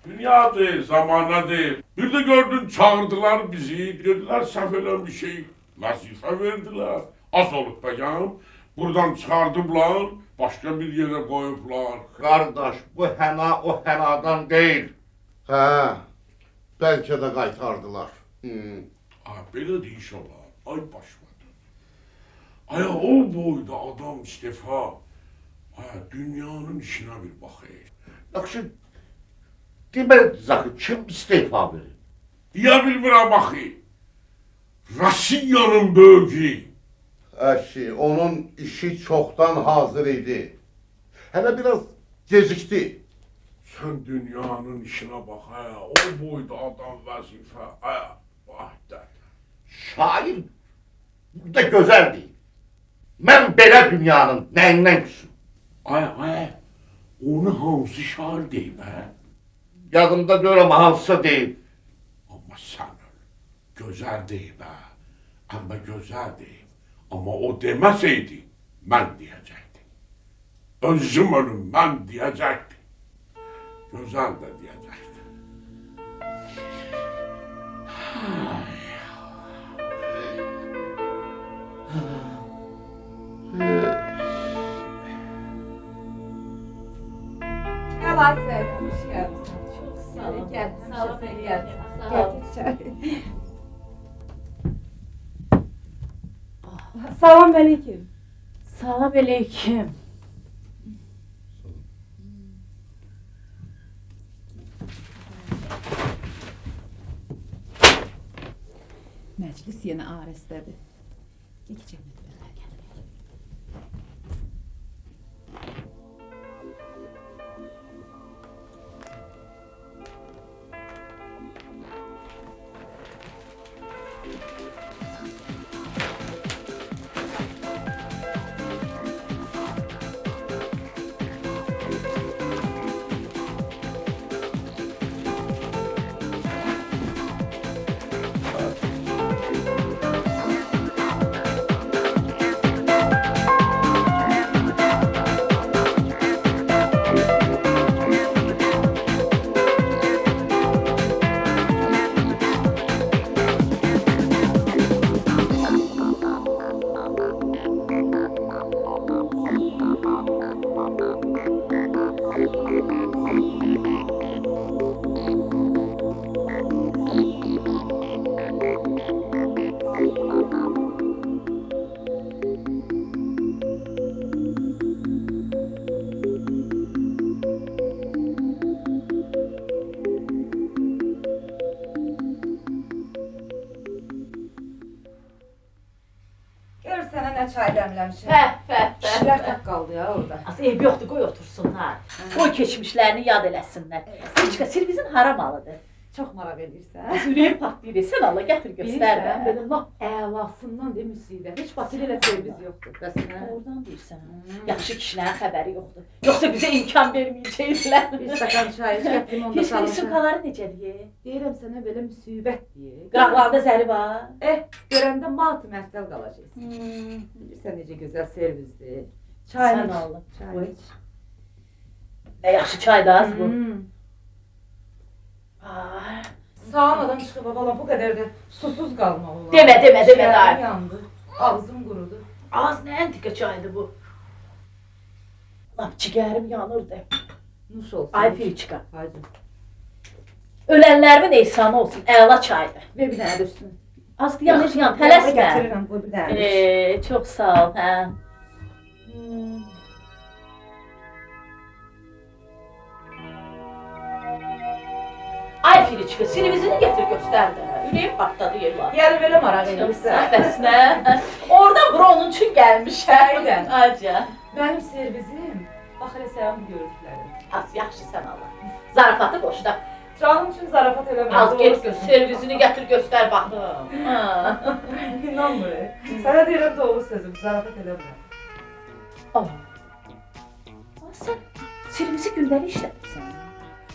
Dünyadır, zamanadır. Bir de gördün çağırdılar bizi, dediler səhv eləmişik, vəzifə verdilər. Az olub bəyəm, buradan çıxardıblar, başqa bir yerə qoyublar. Qardaş, bu həna o hənadan deyil. Bəlkə də qaytardılar. Belə də iş olar, ay başladı. O boyda adam istifa, dünyanın işinə bir baxır. Yaxşı, demək zakı kim istifa verir? Deyə bilmirəm axı. Rusiyanın böyüyü. Əşi, onun işi çoxdan hazır idi. Hələ biraz gecikdi. Sən dünyanın işinə bax, o boyda adam vəzifə, vahdə. Şair burada gözəl deyil. Mən belə dünyanın nəyindən küsüm? Onu hansı şair deyib, Yadımda deyirəm, hansısa deyib. Amma sən öl, gözəl deyib, Ama güzeldi. Ama o demeseydi ben diyecektim. Özüm ölüm ben diyecektim. Güzel de diyecektim. Gel Aysel, hoş geldin. Çok sağ olun. Gel, Sağ olun. seni gel. Sağ Gel, olun. çay. Salam aleyküm. Salam aleyküm. Məclis yenə arəsdədir. Gecə müdürlər gəlməyəcək. Gör sənə nə çay dəmləmişəm. Kişilər tək qaldı ya orada. Az eyb yoxdur, qoy otursunlar. Qoy keçmişlərini yad eləsinlər. Siçka, silvizin hara malıdır? Çox maraq edirsən. Az ürəyim patlayır. Sən Allah gətir göstər Bilirsən, mən. belə lap əlasından de müsibət. Heç Bakıda elə servis yoxdur. Bəs nə? Oradan deyirsən. Yaxşı kişilərin xəbəri yoxdur. Yoxsa bizə imkan verməyəcəklər. Bir stəkan çay iç, gətirim onda Heç salmışam. sukaları necədir? Deyirəm sənə belə müsibət deyə. Qıraqlarında zəri var. Görəndə mat məhtəl qalacaqsan. Bilirsən necə gözəl servisdir. Çay Sən iç. Allah. Çay Qoy. iç. Nə yaxşı çay da az bu. Sağmadan çıxıb bala bu qədər də susuz qalmaq olar. Demə, demə, demə Şəhərim daha. yandı. Ağzım qurudu. Az nə antika çaydı bu. Lap cigərim yanırdı. Nuş olsun. Ay Filiçka. Haydi. Ölənlərimin ehsanı olsun. Əla çaydı. Ver bir dənə də üstünə. Az yanır yan. Yaxşı, Tələsmə. Gətirirəm qoy bir dənə. Çox sağ ol. Hə. Ay Filiçka, silivizini getir göster de. Ürəyim partladı yerler. Yəni belə maraq edirsən. Bəs nə? Oradan bura onun üçün gəlmiş. Səhiydən. Aca. Mənim servisim. Bax elə sənin görüntülərim. Az yaxşı sən Allah. Zarafatı boşda. Canım üçün zarafat eləmə. Az get gör, servisini gətir göster baxım. İnanmır. Sənə deyirəm doğru sözüm, zarafat eləmə. Allah. Sən servisi gündəlik işlədirsən.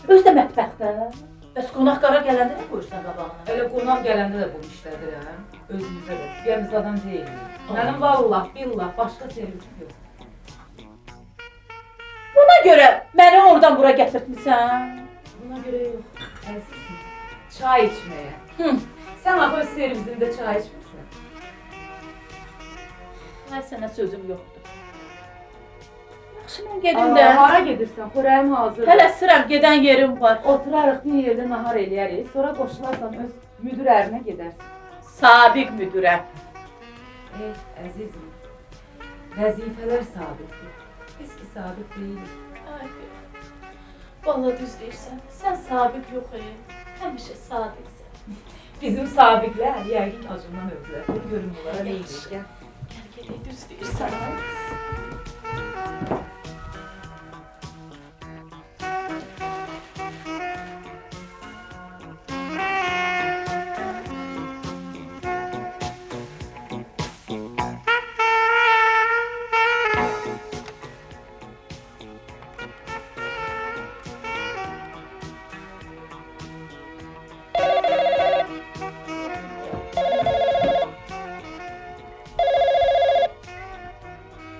Özdə mətbəxdə. Bəs qonaq qara gələndə nə qoyursan qabağına? Elə qonaq gələndə də bu işlədirəm. Özümüzə də. Biz adam deyilik. Mənim vallah, billah başqa servisim yox. Buna görə məni oradan bura gətirtmisən. Buna görə yox. Əzizim. Çay içməyə. Sən axı öz servisində çay içmirsən. Ay sənə sözüm yoxdur. Yaxşı mən gedim də. Hara gedirsən? Xörəyim hazırdır. Tələsirəm, gedən yerim var. Oturarıq bir yerdə nahar eləyərik. Sonra qoşularsan öz müdür ərinə gedərsən. Sabiq müdürəm. Ey əzizim. Vəzifələr sabiqdir. Biz ki sabiq deyilik. Ay, vallahi düz deyirsən. Sən sabiq yox həmişə sadiqsən. Bizim sabiqlər yəqin acından öldülər. Bir görüm onlara nə iş. Gəl. Gəl, düz deyirsən.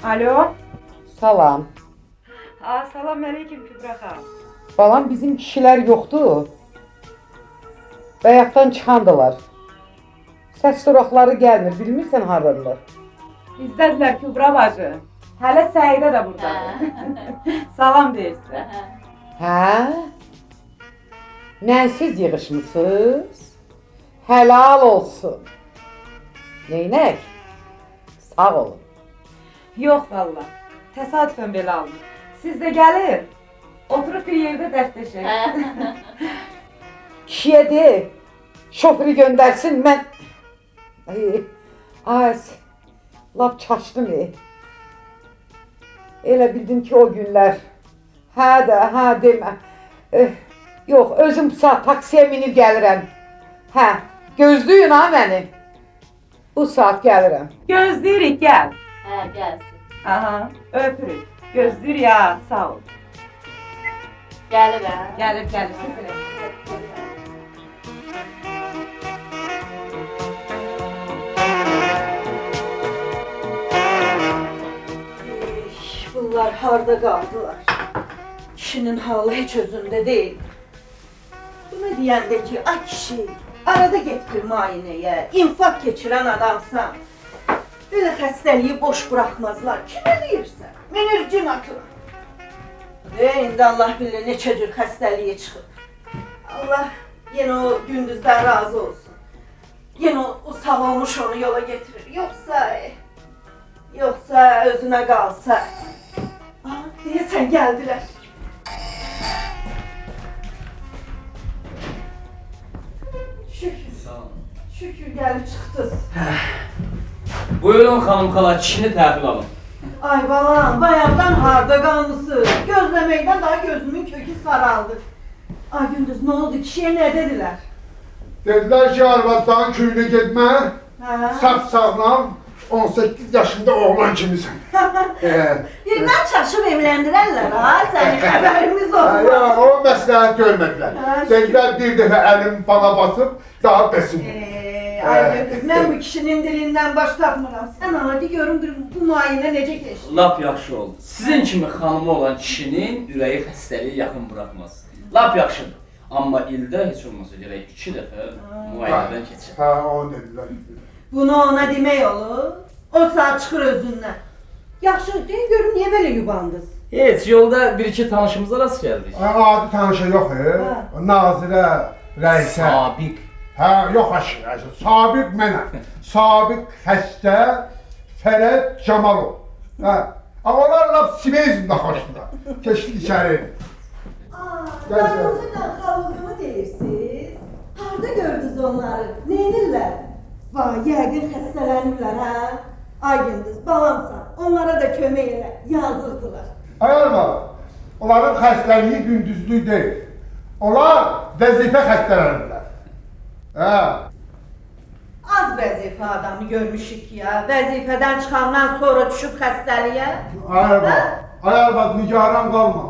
Alo. Salam. Salam aleyküm Kübra xanım. Balam bizim kişilər yoxdur. Bayaqdan çıxandılar. Səs soraqları gəlmir, bilmirsən hardadılar. Bizdədirlər Kübra bacı. Hələ Səidə də buradadır. Salam deyirsən. Hə? Mənsiz yığışmısınız? Helal olsun. Neynək? Sağ olun. Yox valla. Təsadüfən belə aldım. Siz də gəlir. Oturup bir yerdə dərdləşək. Kişiyə de, şoförü göndərsin, mən... Ay, lap çaşdım. Elə bildim ki, o günlər... Hə də, hə demə. Yox, özüm saat taksiyə minib gəlirəm. Hə, gözləyin ha məni. Bu saat gəlirəm. Gözləyirik, gəl. Hə, gəlsin. Aha, öpürük. Gözləyir ya, sağ ol. Gəlirəm. Gəlir, gəlir. Bunlar harda qaldılar? Kişinin halı heç özündə deyil. Buna deyəndə ki, ay kişi, arada get bir müayinəyə, infak keçirən adamsan. Belə xəstəliyi boş buraxmazlar. Kimə deyirsən? Minir cin atına. İndi Allah bilir neçə cür xəstəliyi çıxıb. Allah yenə o gündüzdən razı olsun. Yenə o sağ olmuş onu yola getirir. Yoxsa özünə qalsa. Deyəsən gəldilər. Şükür gəlib çıxdınız. Buyurun xanım xala, kişini təhvil alın. Ay balam, bayaqdan harda qalmısınız? Gözləməkdən daha gözümün kökü saraldı. Ay Gündüz, nə oldu? Kişiyə nə dedilər? Dediler ki arvadların köyüne gitme, saf sağlam, 18 yaşında oğlan kimisin. Birdən çaşıb evləndirərlər ha, sənin xəbərimiz olmaz. Ya, o məsləhət görmədilər. Dediler bir dəfə əlim bana basıb, daha besin. Ay Gündüz, mən bu kişinin dilindən baş tapmıram. Sən adi göründür, bu müayinə necə keçdi? Lap yaxşı oldu. Sizin kimi xanımı olan kişinin ürəyi xəstəliyi yaxın buraxmaz. Lap yaxşıdır. Amma ildə heç olmasa gərək 2 dəfə müayinədən keçir. Hə, onu dedilər. Bunu ona demək olur, o saat çıxır özündən. Yaxşı, deyin görüm, niyə belə yubandınız? Heç, yolda bir-iki tanışımıza rast gəldik. Adi tanışa yox, Nazirə, Rəisə. Sabiq. Hə, yox aşırı, Sabiq mənəm. Sabiq xəstə, Fərəd Camalov. Hə, onlar laf Siveyzində xoşdular. Keçdik içəri. Yanımızdan xalqımı deyirsiniz? Harda gördünüz onları? Neynirlər? Vay, yəqin xəstələnirlər, hə? Ay Gündüz, balamsan, onlara da kömək elə, yazırdılar. Ayar var, onların xəstəliyi gündüzlük deyil. Onlar vəzifə xəstələnirlər. Hə. Az vəzifə adamı görmüşük ya, vəzifədən çıxandan sonra düşüb xəstəliyə. Ayar var, nigaran qalma.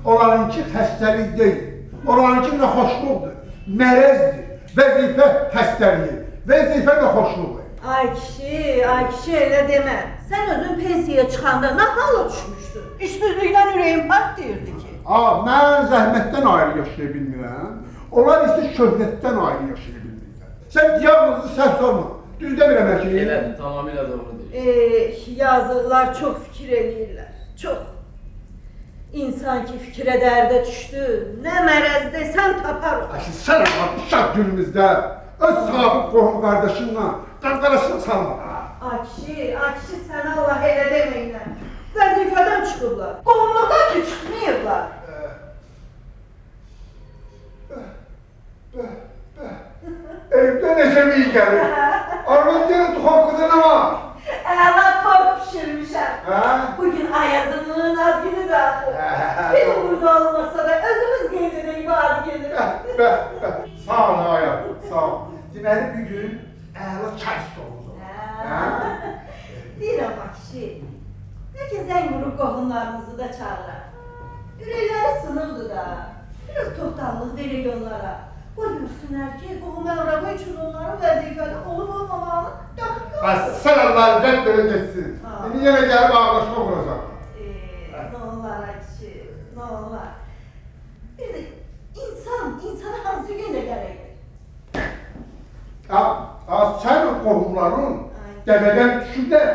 Onlarınki xəstəlik deyil, onlarınki nəxoşluqdur, mərəzdir, vəzifə xəstəliyi, vəzifə nəxoşluqdur. Ay kişi elə demə. Sən özün pensiyaya çıxanda nə hala düşmüşdün? İşsizlikdən ürəyin partlayırdı ki. Mən zəhmətdən ayrı yaşaya bilmirəm, onlar isə şöhrətdən ayrı yaşaya bilmirlər. Sən diagnozu səhv sorma, düz demirəm hər şeyi. Elədir, tamamilə doğru deyir. Yazıqlar çox fikir eləyirlər, çox. İnsan ki fikrə dərdə düşdü, nə mərəzdəsən tapar o. Sən Allah, şah günümüzdə öz sabit qohum qardaşınla qanqarasını salma. Ay kişi, sən Allah elə deməklə. Vəzifədən çıxıblar, qohumluqdan ki çıxmayıblar. Evdə necə mi iyi gəlir? Arvad yenə duxovkada nə var? Əla torp pişirmişəm. Bugün Ayazımın ad günü də axı. Film burada olmasa da özümüz qeyd edək bu ad günü. Sağ ol Ayaz, sağ ol. Deməli bir gün əla çay stolumuz olur. Deyirəm bax kişi, bəlkə zəng vurub qohumlarımızı da çağıraq. Ürəkləri sınıqdır da, biraz toxtallıq verək onlara. Qoy görsünlər ki, qohum əvraqı üçün onların vəzifədə olub-olmamağını daxil yoxdur. Sən Allah'ın rədd belə geçsin. İndi yenə gəlib ağlaşma quracaq. Ne olar Ayşe, ne olar. Bir de insana hansı günde gerekir? Sən qohumların dəvədən düşürlər,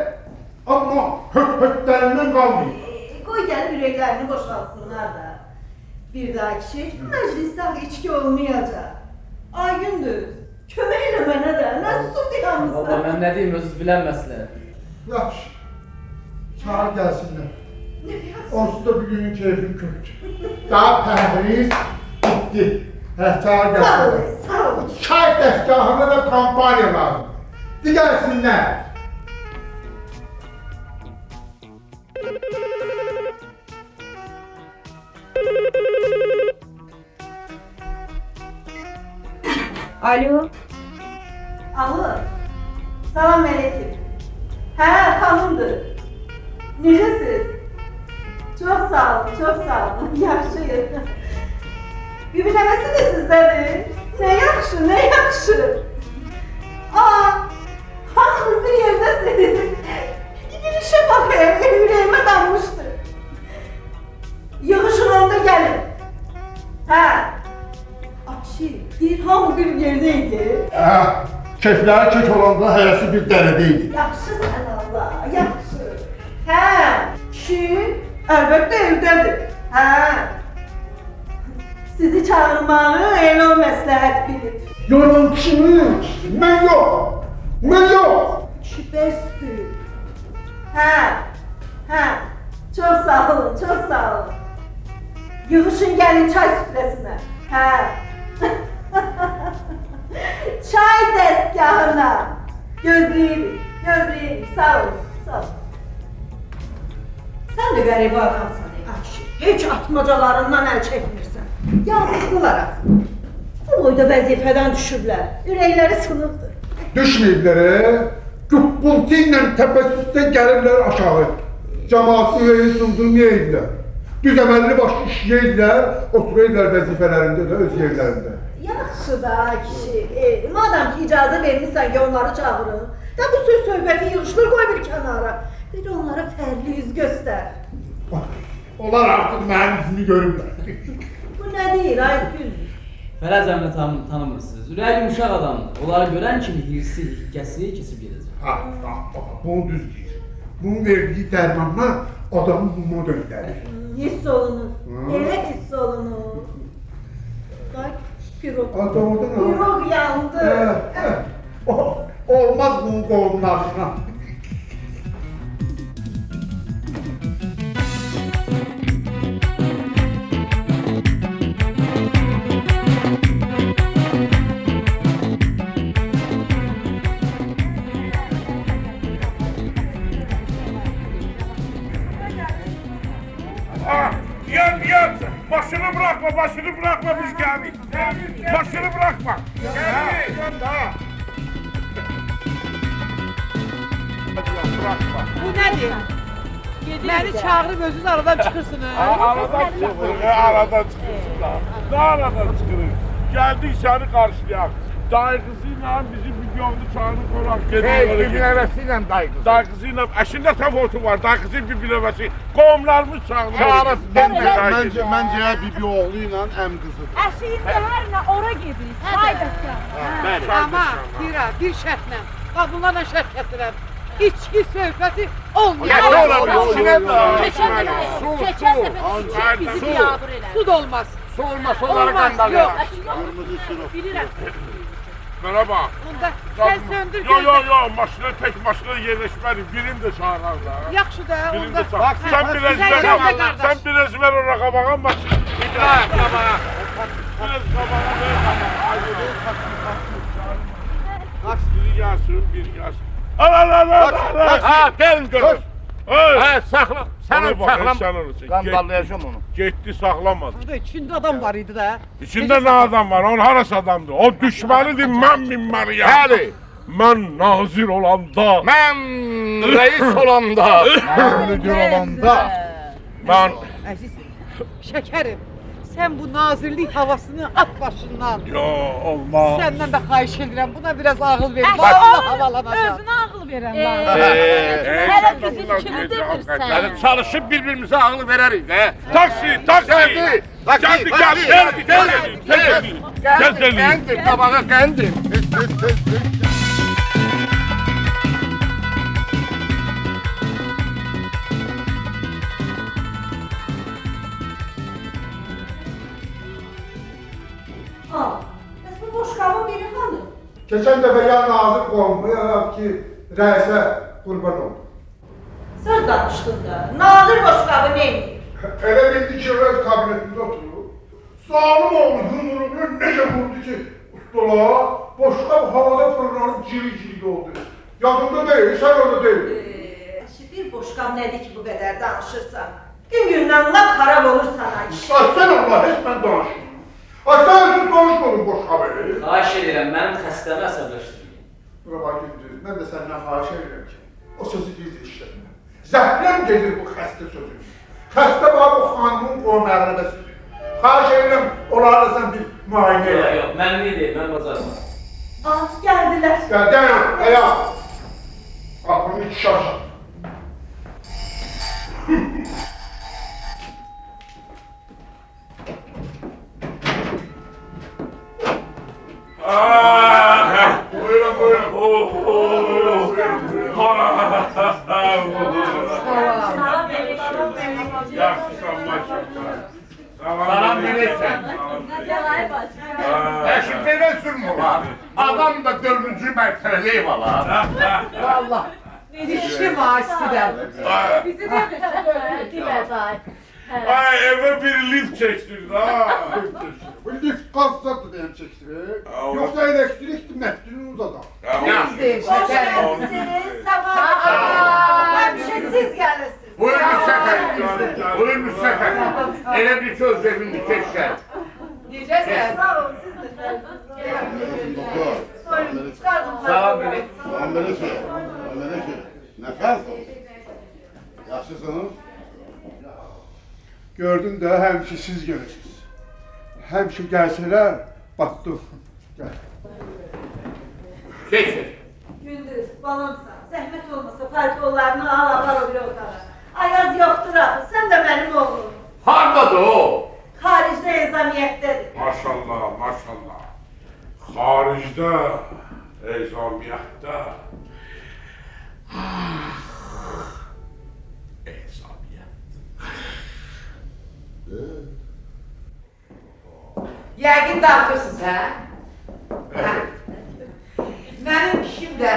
amma höt-hötlərindən qalmıyor. Koy gelip yüreklerini boşaltsınlar da. Bir dahaki şey, bu mecliste içki olmayacak. Ay gündüz, kömeğiyle bana da, nasıl bir yalnızlar? Valla mən nə deyim, özünüz bilən məsələ. Yaxşı, çağır gəlsinlər. Onsuz da bugünün keyfini kötü. Daha pəhriz bitti. Çağır gəlsinlər. Sağ ol. Çay dəstgahına da kampanya lazım. Gəlsinlər. Alo. Alo. Salam aleyküm. He, hanımdır. Necəsiz? Çok sağ olun, çok sağ olun. Yaxşıyım. Bir biləməsi də sizdədir. Ne yaxşı, ne yaxşı. Hamınız bir yerdəsiniz. Gidin işe bakayım, yüreğime dammıştı. Yığışın onda gelin. He. Akşi, bir hamı bir yerdeydi. Keyfləri kek olanda həyəsi bir dərədəydi. Yaxşı sən Allah, yaxşı. Hə, kişi əlbəttə evdədir. Hə. Sizi çağırmağı elə o məsləhət bilib. Yox, kimi? Mən yox. Mən yox. Kişi bəsdir. Hə. Çox sağ olun, çox sağ olun. Yığışın gəlin çay süfrəsinə. Hə. Çay dəstgahına. Gözləyirik. Sağ olun, sağ olun. Sən də qəribə adamsan, Akşi. Heç atmacalarından əl çəkmirsən. Yazıqlılar axı. Bu boyda vəzifədən düşüblər. Ürəkləri sınıqdır. Düşməyiblər, güppultu ilə təpəssüsdən gəlirlər aşağı. Cəmaatın ürəyi sındırmayaydılar. Düz əməlli başlı işləyirlər, oturaydılar vəzifələrində də, öz yerlərində. Yaxşı da kişi, madem ki icazə vermişsən ki onları çağırın, da bu söz söhbəti yığışdır qoy bir kənara. Bir də onlara fərli yüz göstər. Onlar artıq mənim yüzümü görürlər. Bu nə deyir ay gündüz? Fərəz əmini tanımırsınız. Ürəyi yumuşaq adamdır. Onları görən kimi hirsi, hikkəsi kesib gedəcək. Bunu düz deyir. Bunun verdiyi dərmanla adamın buna döndərir. Hiss olunur, elə hiss olunur. Bak, pirog. Pirog yandı. Olmaz bunun qolunlarına. Yan. Başını bırakma biz geldik. Başını bırakma. Geldik. Bırakma. Bu nədir? Məni çağırıb özünüz aradan çıxırsınız. Aradan çıxırıq, aradan çıxırsın da. Ne aradan çıxırıq? Geldik seni karşılayaq. Dayı kızıyla bizim videomda çağırıp olarak geliyorlar. Bir biləvəsiyle dayı kızı. Dayı kızıyla, eşində təfotu var, dayı kızın bir biləvəsi. Qovumlarımız çağırır. Çağırırsın. Məncə bibi oğlu ilə əm qızı. Əşiyində hər nə ora gedirik. Çay dəstgahı. Amma bir şərtlə. Bax bunlarla şərt kəsirəm. İçki söhbəti olmayacaq. Keçən dəfə bizi biabır elədi. Su da olmaz. Su olmaz, onları qandalıyor. Yox. Bilirəm. Bana bak. Onda sən söndür Yo, maşına tek maşına yerleşmeli. Birini de çağırar da. Yaxşı da. Birini de Onda çağır. Sen biraz ver o rakabağa maşını. İdrak kabağa. Biraz kabağa ver kabağa. Biri gelsin. Ha, gelin görün. Ha, sakla. Sen sakla. Qandallayacağım onu. Getdi saxlamadı. Burada içində adam var idi də. İçində ne adam var? O harası adamdır? O düşməlidir, mən minməliyəm. Bəli. Mən nazir olanda. Mən reis olanda. Mən müdür olanda. Mən Əziz, şəkərim, Sen bu nazirlik havasını at başından. Yo, olmaz. Senden de xahiş edirəm, buna biraz ağıl ver. Bak, Vallahi havalanacaq. Özünə ağıl verən var. Hələ bizimkini demirsən. Yani çalışıp birbirimize ağıl vereriz he. Taksi, taksi. Geldi. Geldi, geldi, geldi. Geldi. Kendim, tabağa kendim. Aa, bəs bu boşqabın biri hanı? Keçən dəfə ya nazir qovmuya ki, rəisə qurban oldu. Söz danışdın da, nazir boşqabı neymiş? Elə bildi ki, öz kabinetində oturur. Zalim oğlu yumruğunu necə vurdu ki, ustola, boşqab havada fırlanıb ciri-ciri oldu. Yadında deyil, sən orada deyil. Bir boşqab nədir ki bu qədər danışırsan? Gün-gündən lap xarab olursan ay kişi. Sən Allah, heç mən danışmıyorum. Sən özün danışmadın boşqabı. Xahiş edirəm, mənim xəstəmi əsəbləşdirməyin. Bura bax, gündüz, mən də səndən xahiş edirəm ki, o sözü biz işlətmə. Zəhləm gedir bu xəstə sözü. Xəstə bax, bu xanımın qoğum ərləbəsidir. Xahiş edirəm, onlarla sən bir müayinə Yox, elə. yox, mən deyil, mən bacarmam. Ah, gəldilər. Dayan, dayan. Aklını iki şaş. Buyurun, buyurun. Yaxşısan, maşallah. Salam verirsen. Eşitlerine sürmü var. Adam da dördüncü mertebeli var. Vallahi. Dişli maaşsıdan. Bizi də Demə day. Ay, eve bir lift çektirdi ha. Bu lift qazdadır deyəm çəkdirir. Yoxsa elektrikdir, məhdudunu uzadan. Bizdir, şəkərim. Siz, sabah. Həmişə siz gəlirsiniz. Buyur Müsəfər. Buyur Müsəfər. Elə bir söz evini keçər. Necəsən? Sağ olun, siz də. Soyun, çıxardım. Salam verin. Salam verirsin. Nəfəs yaxşısınız? Gördün də, həmişə siz gelirsiniz. Həmişə gəlsələr, batdım. Gəl. Keçir. Gündüz, balamsan, zəhmət olmasa paltolarını al, apar o bir otağa. Ayaz yoxdur axı, sən də mənim oğlum. Hardadır o? Xaricdə ezamiyyətdədir. Maşallah, maşallah. Xaricdə, ezamiyyətdə. Yəqin dartırsınız, hə? Mənim kişim də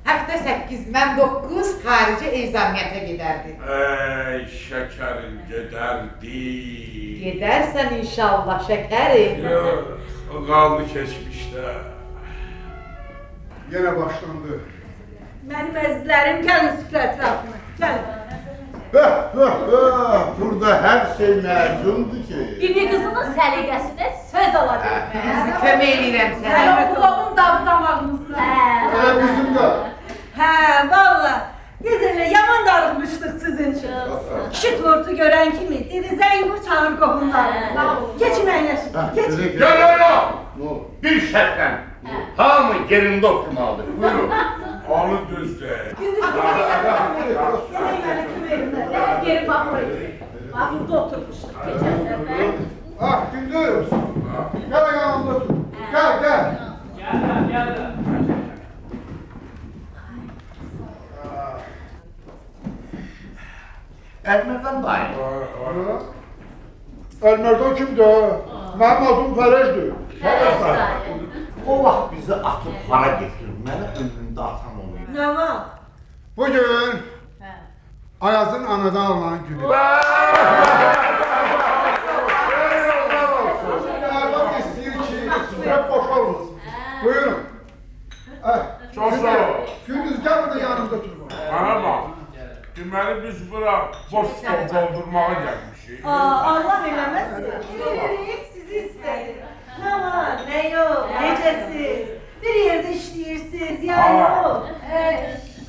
həftə 8, mən 9 xarici ezamiyyətə gedərdi. Ey şəkərim gedərdi. Gedərsən inşallah şəkərim. Yox, o qaldı keçmişdə. Yenə başlandı. Mənim əzizlərim, gəlin süfrə ətrafına, gəlin. Burada hər şey məzundur ki. Bibi qızının səliqəsinə söz ala Bizi kömək edirəm Sən sənə. o qulağın dadı damağınızda. Elə bizim də. Hə, valla, biz elə yaman darıxmışdıq sizin üçün. Kişi tortu görən kimi dedi, zəngvur çağır qohumlarını. Keçin əyləşin, keçin. Yo. Bir şərtlə. Hamı yerində oturmalıdır. Buyurun. Onu düzdür. Gündüz gəlin mənə köməyimdə. Geri bax buraya. Bax burada oturmuşduq keçən dəfə. Ah, Gündüz. Gəl yanımda otur. Gəl, gəl. Ədmədən dayı. Əlmərdan kimdir? Mənim adım Fərəcdir. O vaxt bizi atıb hara getirir. Mənə ömrümdə atan olmuyor. Nə var? Bugün Ayazın anadan alınan günü. Bak istəyir ki, süfrə boşal olsun. Buyurun. Çox sağ ol. Gündüz gəl burada yanımda otur. Bana bax. Deməli biz bura boş top doldurmağa gəlmişik. Allah eləməsin. Yürüyüb sizi istədim. Nə var, nə yox, necəsiz? Bir yerdə işləyirsiniz, ya yox.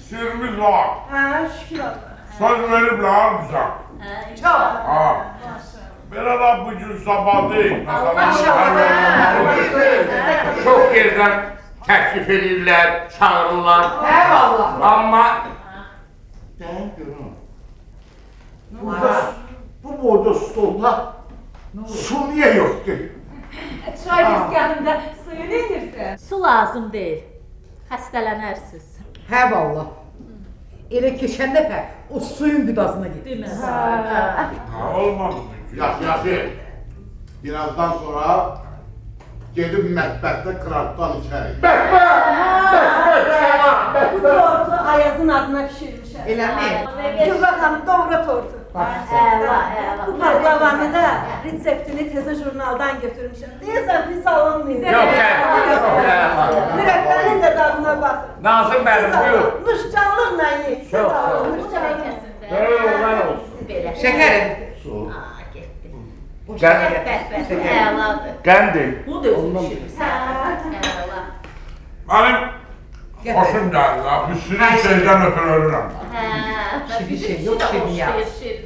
Sirrimiz var. Hə, şükür Allah. Söz veriblər bizə. Çox. Ha. Belə la bu gün sabah deyil. Çox yerdən təklif edirlər, çağırırlar. Eyvallah. Amma deyən görün. Bu boyda stolda su niyə yoxdur? Çay tezgahında suyu ne edirsən? Su lazım deyil. Xəstələnərsiniz. Hə vallah. Elə keçən dəfə o suyun qüdasına getdim. Demə. Olmadı. Yaxşı. Birazdan sonra gedib mətbətdə qıratdan içərik. Bu tortu Ayaz'ın adına pişirmişəm. Eləmi? Gül bakalım doğra tortu. Bu paklavanı da reseptini tezə jurnaldan götürmüşəm. Deyəsən pis alınmayın. Yox, Mürəbbənin də dadına baxın. Nazım mənim, buyur. Nuşcanlıqla yiyin. Siz alın. Böyle oğlan olsun. Şəkərim. Qəndi. Bu da özü pişirirsən. Əla. Mənim xoşum gəldi la. Bu sürü şeydən ötürü ölürəm. Hə. Şirin şey yok, şirin yağ. Şirin.